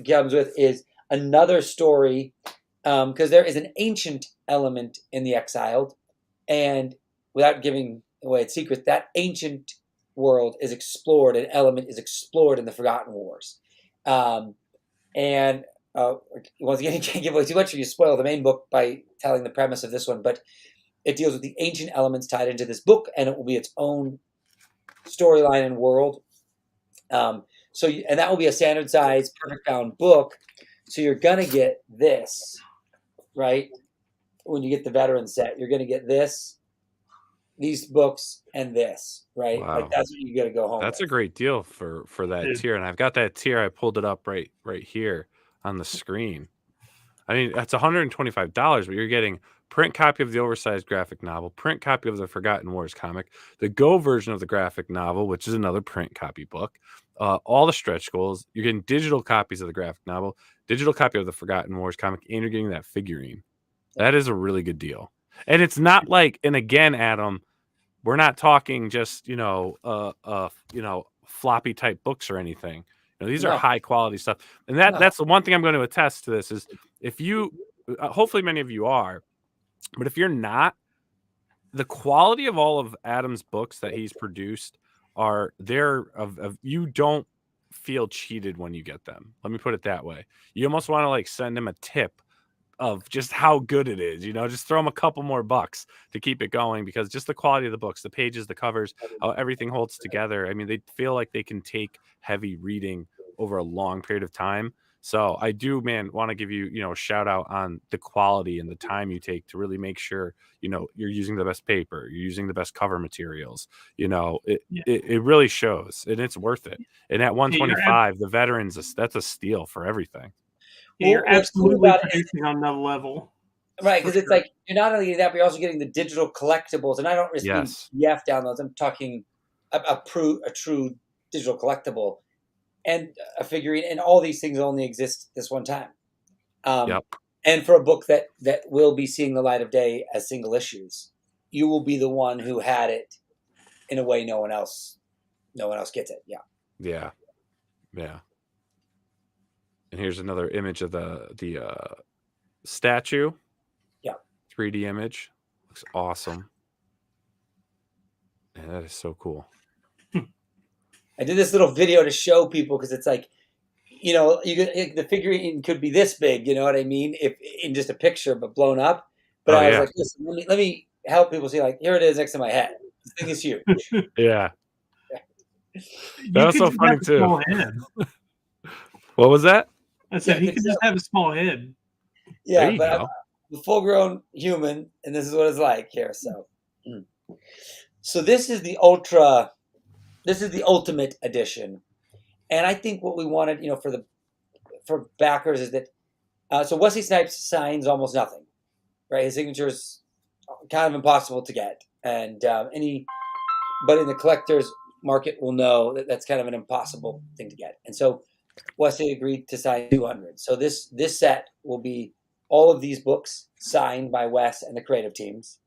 comes with is another story, because there is an ancient element in The Exiled, and without giving away its secret, that ancient world is explored, an element is explored in the Forgotten Wars. And once again, you can't give away too much or you spoil the main book by telling the premise of this one, but it deals with the ancient elements tied into this book, and it will be its own storyline and world. And that will be a standard size, perfect bound book. So you're going to get this, right? When you get the veteran set, you're going to get this, these books, and this, right? Wow. Like that's what you got to go home. That's with. a great deal for that Dude. tier, and I've got that tier. I pulled it up right here on the screen. I mean, that's $125, but you're getting print copy of the oversized graphic novel, print copy of the Forgotten Wars comic, the Go version of the graphic novel, which is another print copy book, all the stretch goals. You're getting digital copies of the graphic novel, digital copy of the Forgotten Wars comic, and you're getting that figurine. That is a really good deal. And it's not like, and again, Adam, we're not talking just, floppy type books or anything. These are high quality stuff. And that's the one thing I'm going to attest to this is if you, hopefully many of you are, but if you're not, the quality of all of Adam's books that he's produced are there of you don't feel cheated when you get them. Let me put it that way. You almost want to like send him a tip of just how good it is, just throw them a couple more bucks to keep it going, because just the quality of the books, the pages, the covers, how everything holds together. I mean, they feel like they can take heavy reading over a long period of time. So I do, man, want to give you, a shout out on the quality and the time you take to really make sure, you're using the best paper, you're using the best cover materials. It really shows, and it's worth it. And at 125, the veterans, that's a steal for everything. Yeah, you're absolutely producing on another level. Right, because it's like you're not only getting that, but you're also getting the digital collectibles. And I don't just mean PDF downloads. I'm talking a true digital collectible and a figurine. And all these things only exist this one time. And for a book that will be seeing the light of day as single issues, you will be the one who had it in a way no one else gets it. Yeah. And here's another image of the statue. 3D image. Looks awesome. And that is so cool. I did this little video to show people because it's like, the figurine could be this big, you know what I mean? If in just a picture, but blown up. But I was like, listen, let me help people see, like, here it is next to my head. This thing is huge. Yeah. That was so funny too. What was that? I said he could just have a small head. Yeah, but I'm a full-grown human, and this is what it's like here. So this is the ultimate edition, and I think what we wanted, for backers is that. So Wesley Snipes signs almost nothing, right? His signature is kind of impossible to get, and but in the collector's market will know that that's kind of an impossible thing to get, and so Wesley agreed to sign 200. So this set will be all of these books signed by Wes and the creative teams.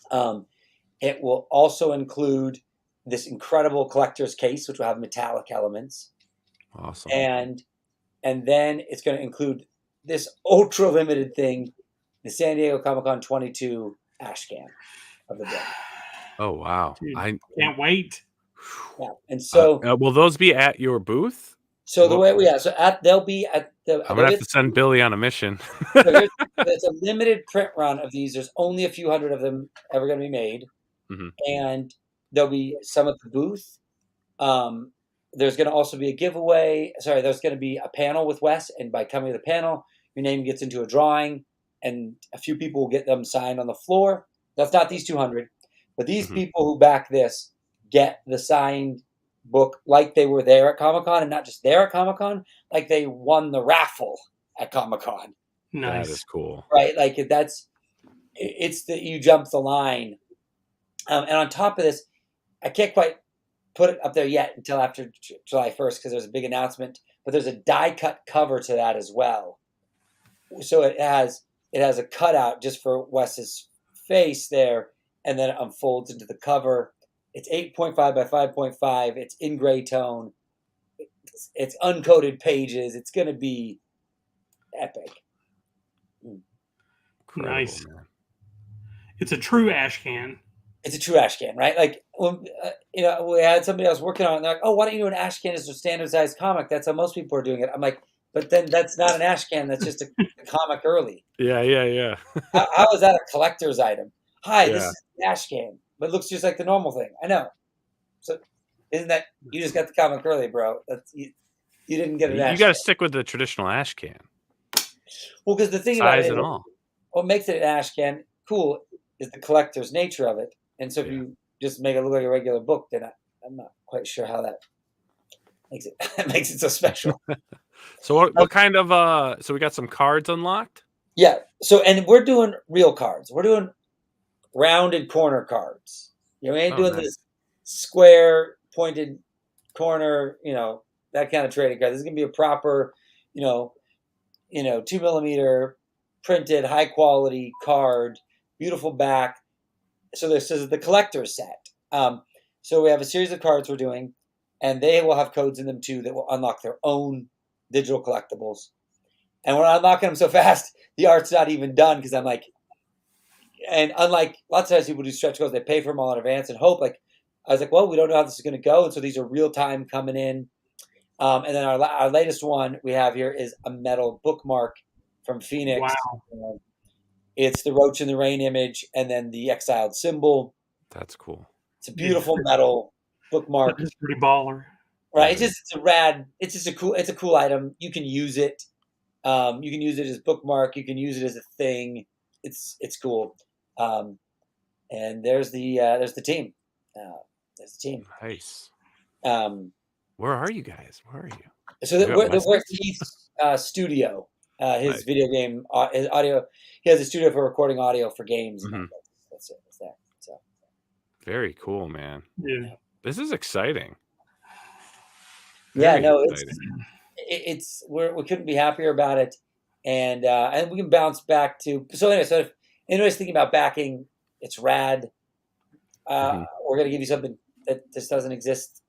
It will also include this incredible collector's case, which will have metallic elements. Awesome. And then it's going to include this ultra limited thing, the San Diego Comic-Con 22 ash can of the book. Oh, wow. Dude, I can't wait. Yeah. And so will those be at your booth? So they'll be at the. I'm gonna have to send Billy on a mission. It's a limited print run of these. There's only a few hundred of them ever going to be made, and there'll be some at the booth. There's going to also be a giveaway. Sorry, there's going to be a panel with Wes, and by coming to the panel, your name gets into a drawing, and a few people will get them signed on the floor. That's not these 200, but these people who back this get the signed book like they were there at Comic-Con, and not just there at Comic-Con, like they won the raffle at Comic-Con. Nice. That is cool. Right? Like it's that you jump the line. And on top of this, I can't quite put it up there yet until after July 1st because there's a big announcement, but there's a die cut cover to that as well. So it has a cutout just for Wes's face there, and then it unfolds into the cover. It's 8.5 by 5.5. It's in gray tone. It's uncoated pages. It's going to be epic. Incredible, Nice. man. It's a true ash can. It's a true ash can, right? Like, when, we had somebody else working on it, and they're like, oh, why don't you do an ash can as a standard-sized comic? That's how most people are doing it. I'm like, but then that's not an ash can. That's just a comic early. Yeah. How is that a collector's item? Hi, this Yeah. is an ash can, but it looks just like the normal thing. I know. So isn't that, you just got the comic early, bro? That's you didn't get an ash You got to can. stick with the traditional ash can. Well, because the thing about Size it, and all. what makes it an ash can cool is the collector's nature of it. And so if you just make it look like a regular book, then I'm not quite sure how that makes it so special. So what kind of so we got some cards unlocked? Yeah. So, and we're doing real cards. We're doing rounded corner cards. We ain't doing nice. this square pointed corner, that kind of trading card. This is gonna be a proper, 2mm printed, high quality card, beautiful back. So this is the collector's set. So we have a series of cards we're doing, and they will have codes in them too that will unlock their own digital collectibles. And we're unlocking them so fast, the art's not even done because I'm like, and unlike lots of times people do stretch goals, they pay for them all in advance and hope. Like, I was like, well, we don't know how this is going to go, and so these are real time coming in. And then our latest one we have here is a metal bookmark from Phoenix. Wow. It's the Roach in the Rain image, and then the exiled symbol. That's cool. It's a beautiful metal bookmark. It's pretty baller. Right. It's a cool item. You can use it. You can use it as bookmark. You can use it as a thing. It's cool. And there's the team. There's the team. Nice. Where are you guys? Where are you? So we're Keith's studio. His Nice. video game, his audio. He has a studio for recording audio for games. Mm-hmm. That's it. That's that. So very cool, man. Yeah. This is exciting. Yeah, Very no, exciting. we couldn't be happier about it, and we can bounce back to. So anyway, so if anybody's thinking about backing, it's rad. We're gonna give you something that just doesn't exist,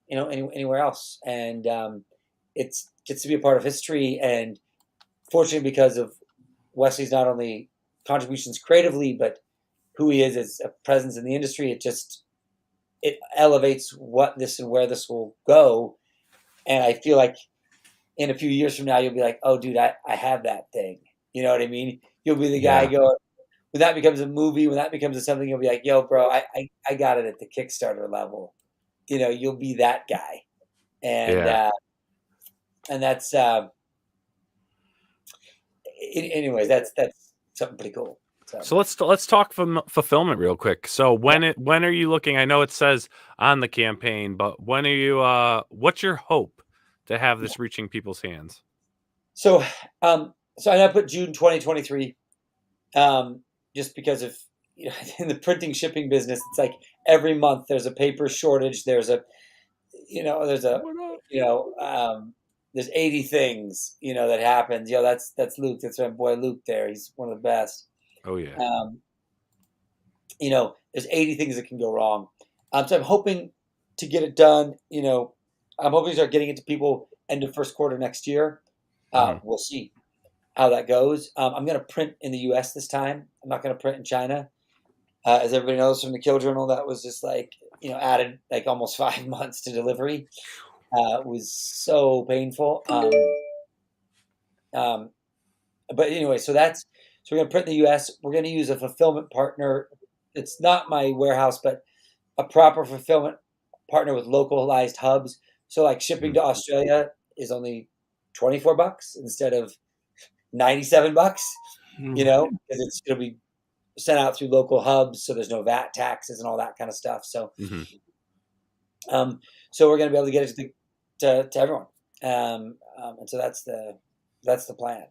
anywhere else, and it gets to be a part of history. And fortunately, because of Wesley's not only contributions creatively, but who he is as a presence in the industry, it elevates what this and where this will go. And I feel like in a few years from now, you'll be like, oh, dude, I have that thing. You know what I mean? You'll be the guy going, when that becomes a movie, when that becomes something, you'll be like, yo, bro, I got it at the Kickstarter level. You'll be that guy. And and that's anyways, that's something pretty cool. So let's talk fulfillment real quick. So when are you looking? I know it says on the campaign, but when are you? What's your hope to have this reaching people's hands? So I put June 2023, just because of in the printing shipping business, it's like every month there's a paper shortage. There's there's 80 things that happens. That's Luke. That's my boy Luke. There, he's one of the best. Oh yeah. There's 80 things that can go wrong. So I'm hoping to get it done. I'm hoping to start getting it to people end of first quarter next year. We'll see how that goes. I'm going to print in the U.S. this time. I'm not going to print in China. As everybody knows from the Kill Journal, that was just added like almost 5 months to delivery. It was so painful. But anyway, so we're going to print in the U.S. We're going to use a fulfillment partner. It's not my warehouse, but a proper fulfillment partner with localized hubs. So like shipping to Australia is only $24 instead of $97, because it'll be sent out through local hubs. So there's no VAT taxes and all that kind of stuff. So, so we're going to be able to get it to everyone. And so that's the plan.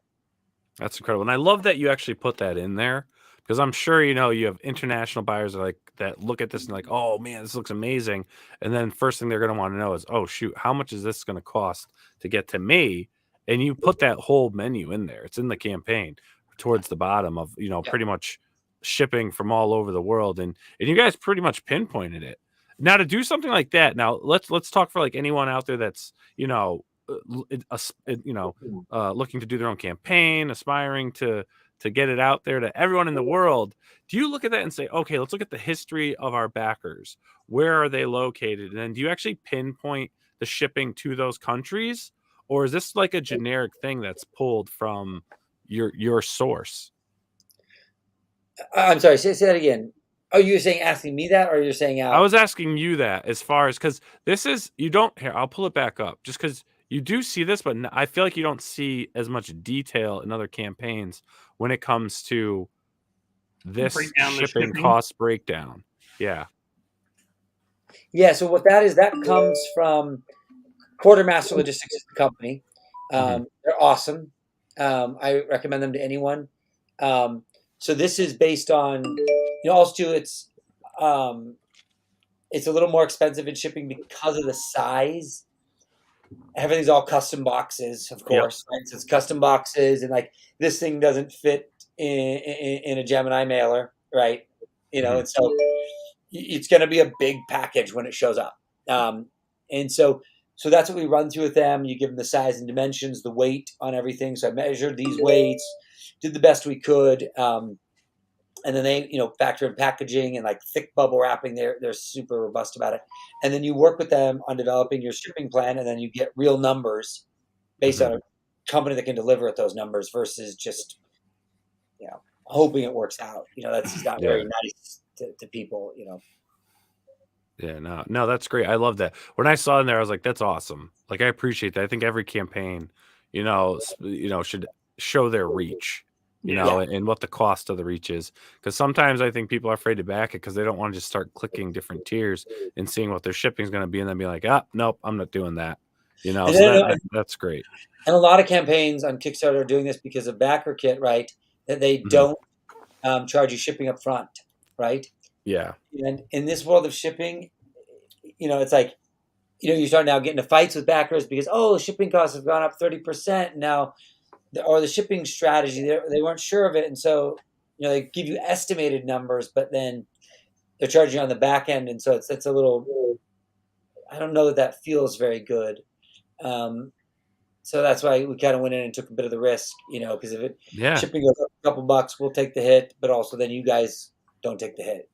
That's incredible. And I love that you actually put that in there, because I'm sure, you have international buyers that look at this and like, oh man, this looks amazing. And then first thing they're going to want to know is, oh shoot, how much is this going to cost to get to me? And you put that whole menu in there. It's in the campaign towards the bottom of, pretty much shipping from all over the world. And you guys pretty much pinpointed it. Now to do something like that, now let's talk for like anyone out there that's, looking to do their own campaign, aspiring to get it out there to everyone in the world, do you look at that and say, okay, let's look at the history of our backers? Where are they located? And then do you actually pinpoint the shipping to those countries? Or is this like a generic thing that's pulled from your source? I'm sorry, say that again. Oh, you're saying asking me that, or you're saying I was asking you that as far as, because this is, you don't, here, I'll pull it back up just because you do see this, but I feel like you don't see as much detail in other campaigns when it comes to this shipping cost breakdown. Yeah. Yeah. So what that is, that comes from Quartermaster Logistics is the company. They're awesome. I recommend them to anyone. So this is based on, also it's a little more expensive in shipping because of the size. Everything's all custom boxes, of course. Yep. Right? So it's custom boxes, and like this thing doesn't fit in a Gemini mailer, right? And so it's going to be a big package when it shows up. And so that's what we run through with them. You give them the size and dimensions, the weight on everything. So I measured these weights, did the best we could. And then they, factor in packaging and like thick bubble wrapping. They're super robust about it. And then you work with them on developing your shipping plan, and then you get real numbers based on a company that can deliver at those numbers versus just, hoping it works out. That's just not very nice to people, Yeah, no, that's great. I love that. When I saw it in there, I was like, that's awesome. Like, I appreciate that. I think every campaign, should show their reach. And what the cost of the reach is. Because sometimes I think people are afraid to back it because they don't want to just start clicking different tiers and seeing what their shipping is going to be and then be like, nope, I'm not doing that. So that's great. And a lot of campaigns on Kickstarter are doing this because of backer kit, right? That they don't charge you shipping up front, right? Yeah. And in this world of shipping, it's like, you start now getting into fights with backers because, shipping costs have gone up 30% now. Or the shipping strategy, they weren't sure of it, and so they give you estimated numbers, but then they're charging on the back end, and so it's a little. I don't know that feels very good, so that's why we kind of went in and took a bit of the risk, because if shipping goes up a couple bucks, we'll take the hit, but also then you guys don't take the hit,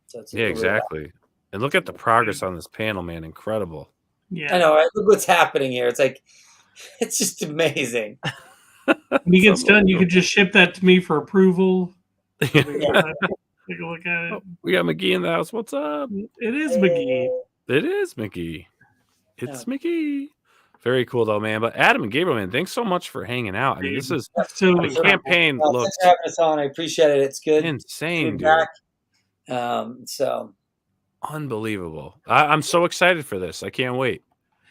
So it's exactly. And look at the progress on this panel, man! Incredible. Yeah, I know. Right? Look what's happening here. It's like it's just amazing. When he gets done, you could just ship that to me for approval. Take a look at it. We got McGee in the house. What's up? It is McGee. It is McGee. It's McGee. Very cool, though, man. But Adam and Gabriel, man, thanks so much for hanging out. I mean, this is the campaign. Thanks for having us on. I appreciate it. It's good. Insane, dude. So unbelievable. I'm so excited for this. I can't wait.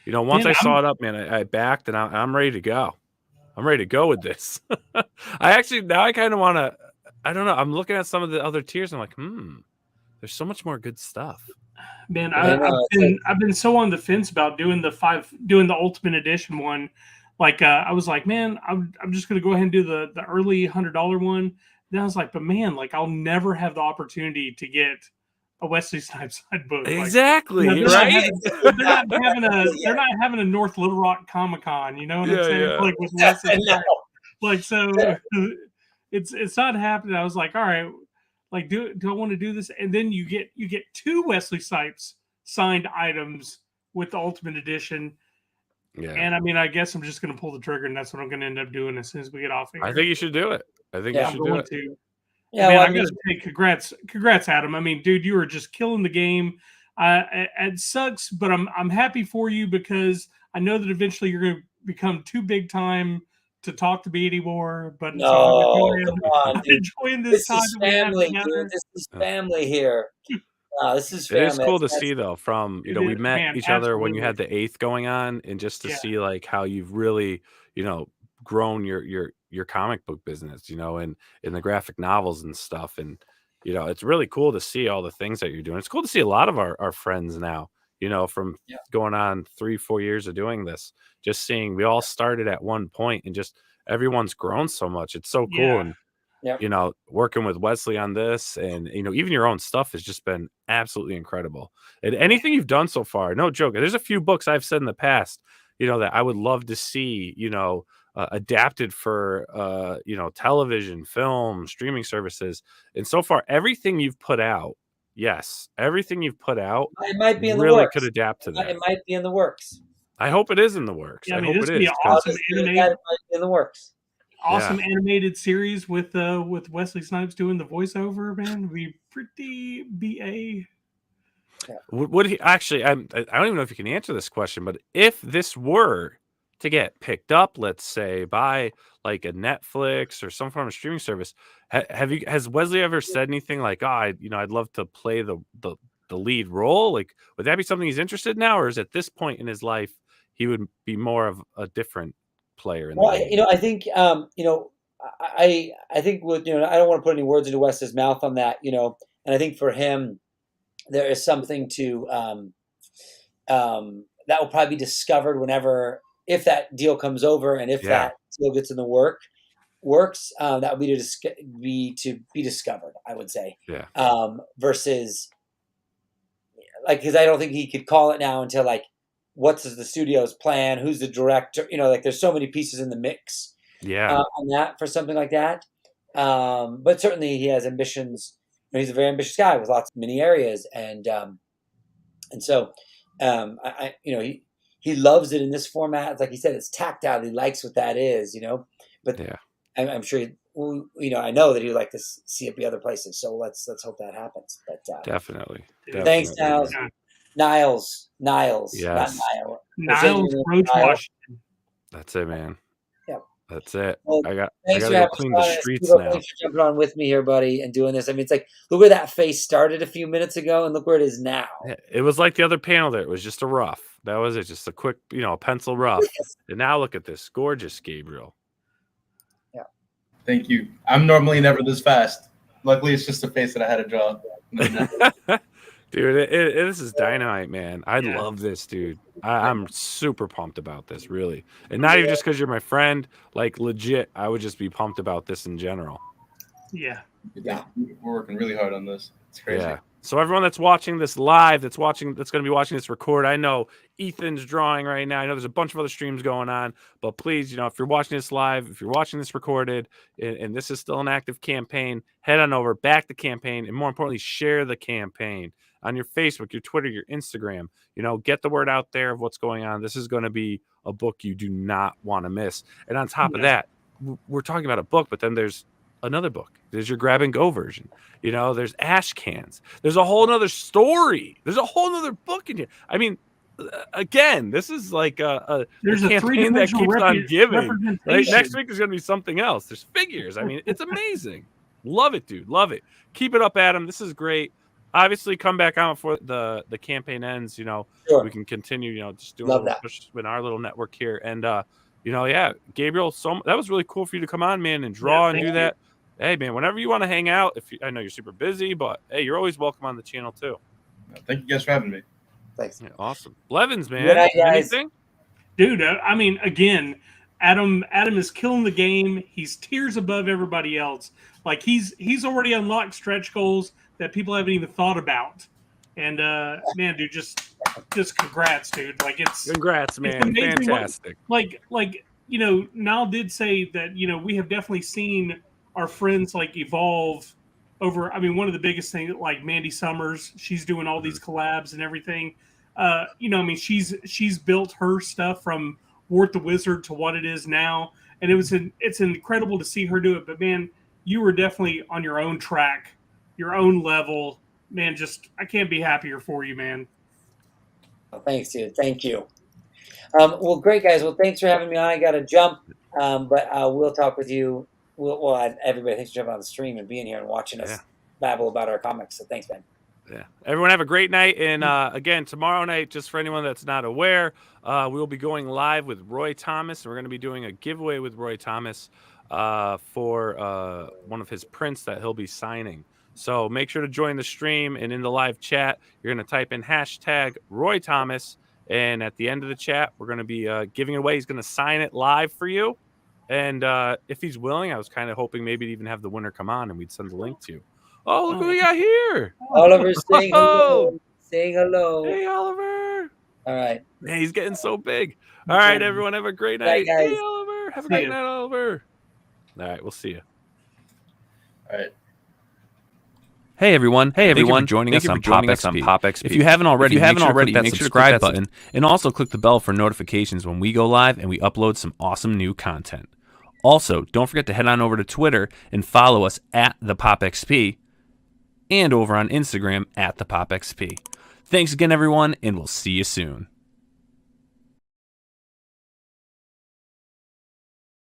Once I saw it up, man, I backed, and I'm ready to go. I'm ready to go with this. I kind of want to, I don't know. I'm looking at some of the other tiers. And I'm like, there's so much more good stuff. Man, I've been so on the fence about doing the Ultimate Edition one. Like, I was like, man, I'm just going to go ahead and do the early $100 one. Then I was like, but man, like I'll never have the opportunity to get a Wesley Snipes side book. Exactly. Like, they're not having a North Little Rock Comic-Con, you know what I'm saying? Yeah. Like with Wesley Snipes. Like, so it's not happening. I was like, all right, like do I want to do this? And then you get 2 Wesley Snipes signed items with the Ultimate Edition. Yeah. And I mean, I guess I'm just gonna pull the trigger, and that's what I'm gonna end up doing as soon as we get off here. I think you should do it. You should do it. Yeah, man, I gotta say, congrats, Adam. I mean, dude, you were just killing the game. It sucks, but I'm happy for you because I know that eventually you're going to become too big time to talk to me anymore. But I'm enjoying this time. Is family, dude. This is family here. This is family. It is cool to see, though. From we met each other when you had the 8th going on, and just to see like how you've really grown your comic book business, and in the graphic novels and stuff. And, it's really cool to see all the things that you're doing. It's cool to see a lot of our friends now, from going on 3-4 years of doing this, just seeing we all started at one point and just everyone's grown so much. It's so cool. And, working with Wesley on this and, even your own stuff has just been absolutely incredible. And anything you've done so far, no joke. There's a few books I've said in the past, that I would love to see, adapted for, television, film, streaming services. And so far, everything you've put out, everything you've put out It might be in the really works. could adapt to that. It might be in the works. I hope it is in the works. Yeah, I I mean, hope this it would be is. an 'cause- awesome It animated, might be in the works. awesome animated series with Wesley Snipes doing the voiceover. Man, would be pretty BA. Would he actually? I don't even know if you can answer this question, but if this were to get picked up, let's say by like a Netflix or some form of streaming service, has Wesley ever said anything like, "Oh, I'd love to play the lead role"? Like, would that be something he's interested in now, or is at this point in his life he would be more of a different player in the Well, game? I think I think with I don't want to put any words into Wes's mouth on that, and I think for him there is something to that will probably be discovered if that deal comes over and if that deal gets in the works, that would be to be discovered, I would say. Yeah. Versus because I don't think he could call it now until what's the studio's plan, who's the director, there's so many pieces in the mix. Yeah. On that for something like that. But certainly he has ambitions. He's a very ambitious guy with lots of many areas, and so he loves it in this format. It's like he said, it's tactile. He likes what that is, But Yeah. I'm sure I know that he'd like to see it be other places. So let's hope that happens. But Definitely. thanks, Definitely. Niles. Niles, Yes. not Nile. Niles, Roach, Nile. Washington. That's it, man. Yeah. That's it. Well, I got Thanks to for go having clean us the on. streets Steve, now. thanks for jumping on with me here, buddy, and doing this. I mean, it's like, look where that face started a few minutes ago, and look where it is now. It was like the other panel there. It was just a rough. That was it. Just a quick, a pencil rough. And now look at this. Gorgeous, Gabriel. Yeah. Thank you. I'm normally never this fast. Luckily, it's just a face that I had to draw. Dude, this is dynamite, man. I Yeah. love this, dude. I'm super pumped about this, really. And not even just because you're my friend. Like, legit, I would just be pumped about this in general. Yeah. Yeah. We're working really hard on this. It's crazy. Yeah. So everyone that's watching this live, that's going to be watching this record, I know Ethan's drawing right now. I know there's a bunch of other streams going on, but please, if you're watching this live, if you're watching this recorded, and this is still an active campaign, head on over, back the campaign, and more importantly, share the campaign on your Facebook, your Twitter, your Instagram. Get the word out there of what's going on. This is going to be a book you do not want to miss. And on top of that, we're talking about a book, but then there's another book. There's your grab and go version. There's ash cans. There's a whole nother story. There's a whole nother book in here. I mean, again, this is like There's a campaign that keeps on giving. Right? representation. Next week is going to be something else. There's figures. I mean, it's amazing. Love it, dude. Love it. Keep it up, Adam. This is great. Obviously, come back on before the campaign ends. Sure. We can continue. Just doing Love a little that. push in our little network here. And Gabriel, that was really cool for you to come on, man, and draw and thank do you. that. Hey, man, whenever you want to hang out, I know you're super busy, but hey, you're always welcome on the channel too. Thank you guys for having me. Thanks. Yeah, awesome. Blevins, man. Good night, guys. Anything? Dude, I mean, again, Adam is killing the game. He's tiers above everybody else. Like he's already unlocked stretch goals that people haven't even thought about. And man, dude, just congrats, dude. Like Congrats, man. amazing Fantastic. Nile did say that, we have definitely seen our friends evolve over. I mean, one of the biggest things, like Mandy Summers, she's doing all these collabs and everything. I mean, she's built her stuff from Wart the Wizard to what it is now, and it's incredible to see her do it. But man, you were definitely on your own track, your own level, man. I can't be happier for you, man. Well, thanks, dude. Thank you. Well, great, guys. Well, thanks for having me on. I got to jump, but we'll talk with you. Everybody, thanks for jumping on the stream and being here and watching us babble about our comics. So thanks, man. Yeah. Everyone have a great night. And again, tomorrow night, just for anyone that's not aware, we'll be going live with Roy Thomas. We're going to be doing a giveaway with Roy Thomas for one of his prints that he'll be signing. So make sure to join the stream, and in the live chat, you're going to type in hashtag Roy Thomas. And at the end of the chat, we're going to be giving it away. He's going to sign it live for you. And if he's willing, I was kind of hoping maybe to even have the winner come on and we'd send the link to you. Oh, look who we got here. Oliver's saying Oh. hello. Saying hello. Hey, Oliver. All right. Man, he's getting so big. All right, everyone, have a great night. Night, guys. Hey, Oliver. Have a See great ya. night, Oliver. All right, we'll see you. All right. Hey everyone! Thank you for joining us on POPXP. If you haven't already, click that subscribe button, and also click the bell for notifications when we go live and we upload some awesome new content. Also, don't forget to head on over to Twitter and follow us at the POPXP, and over on Instagram at the POPXP. Thanks again, everyone, and we'll see you soon.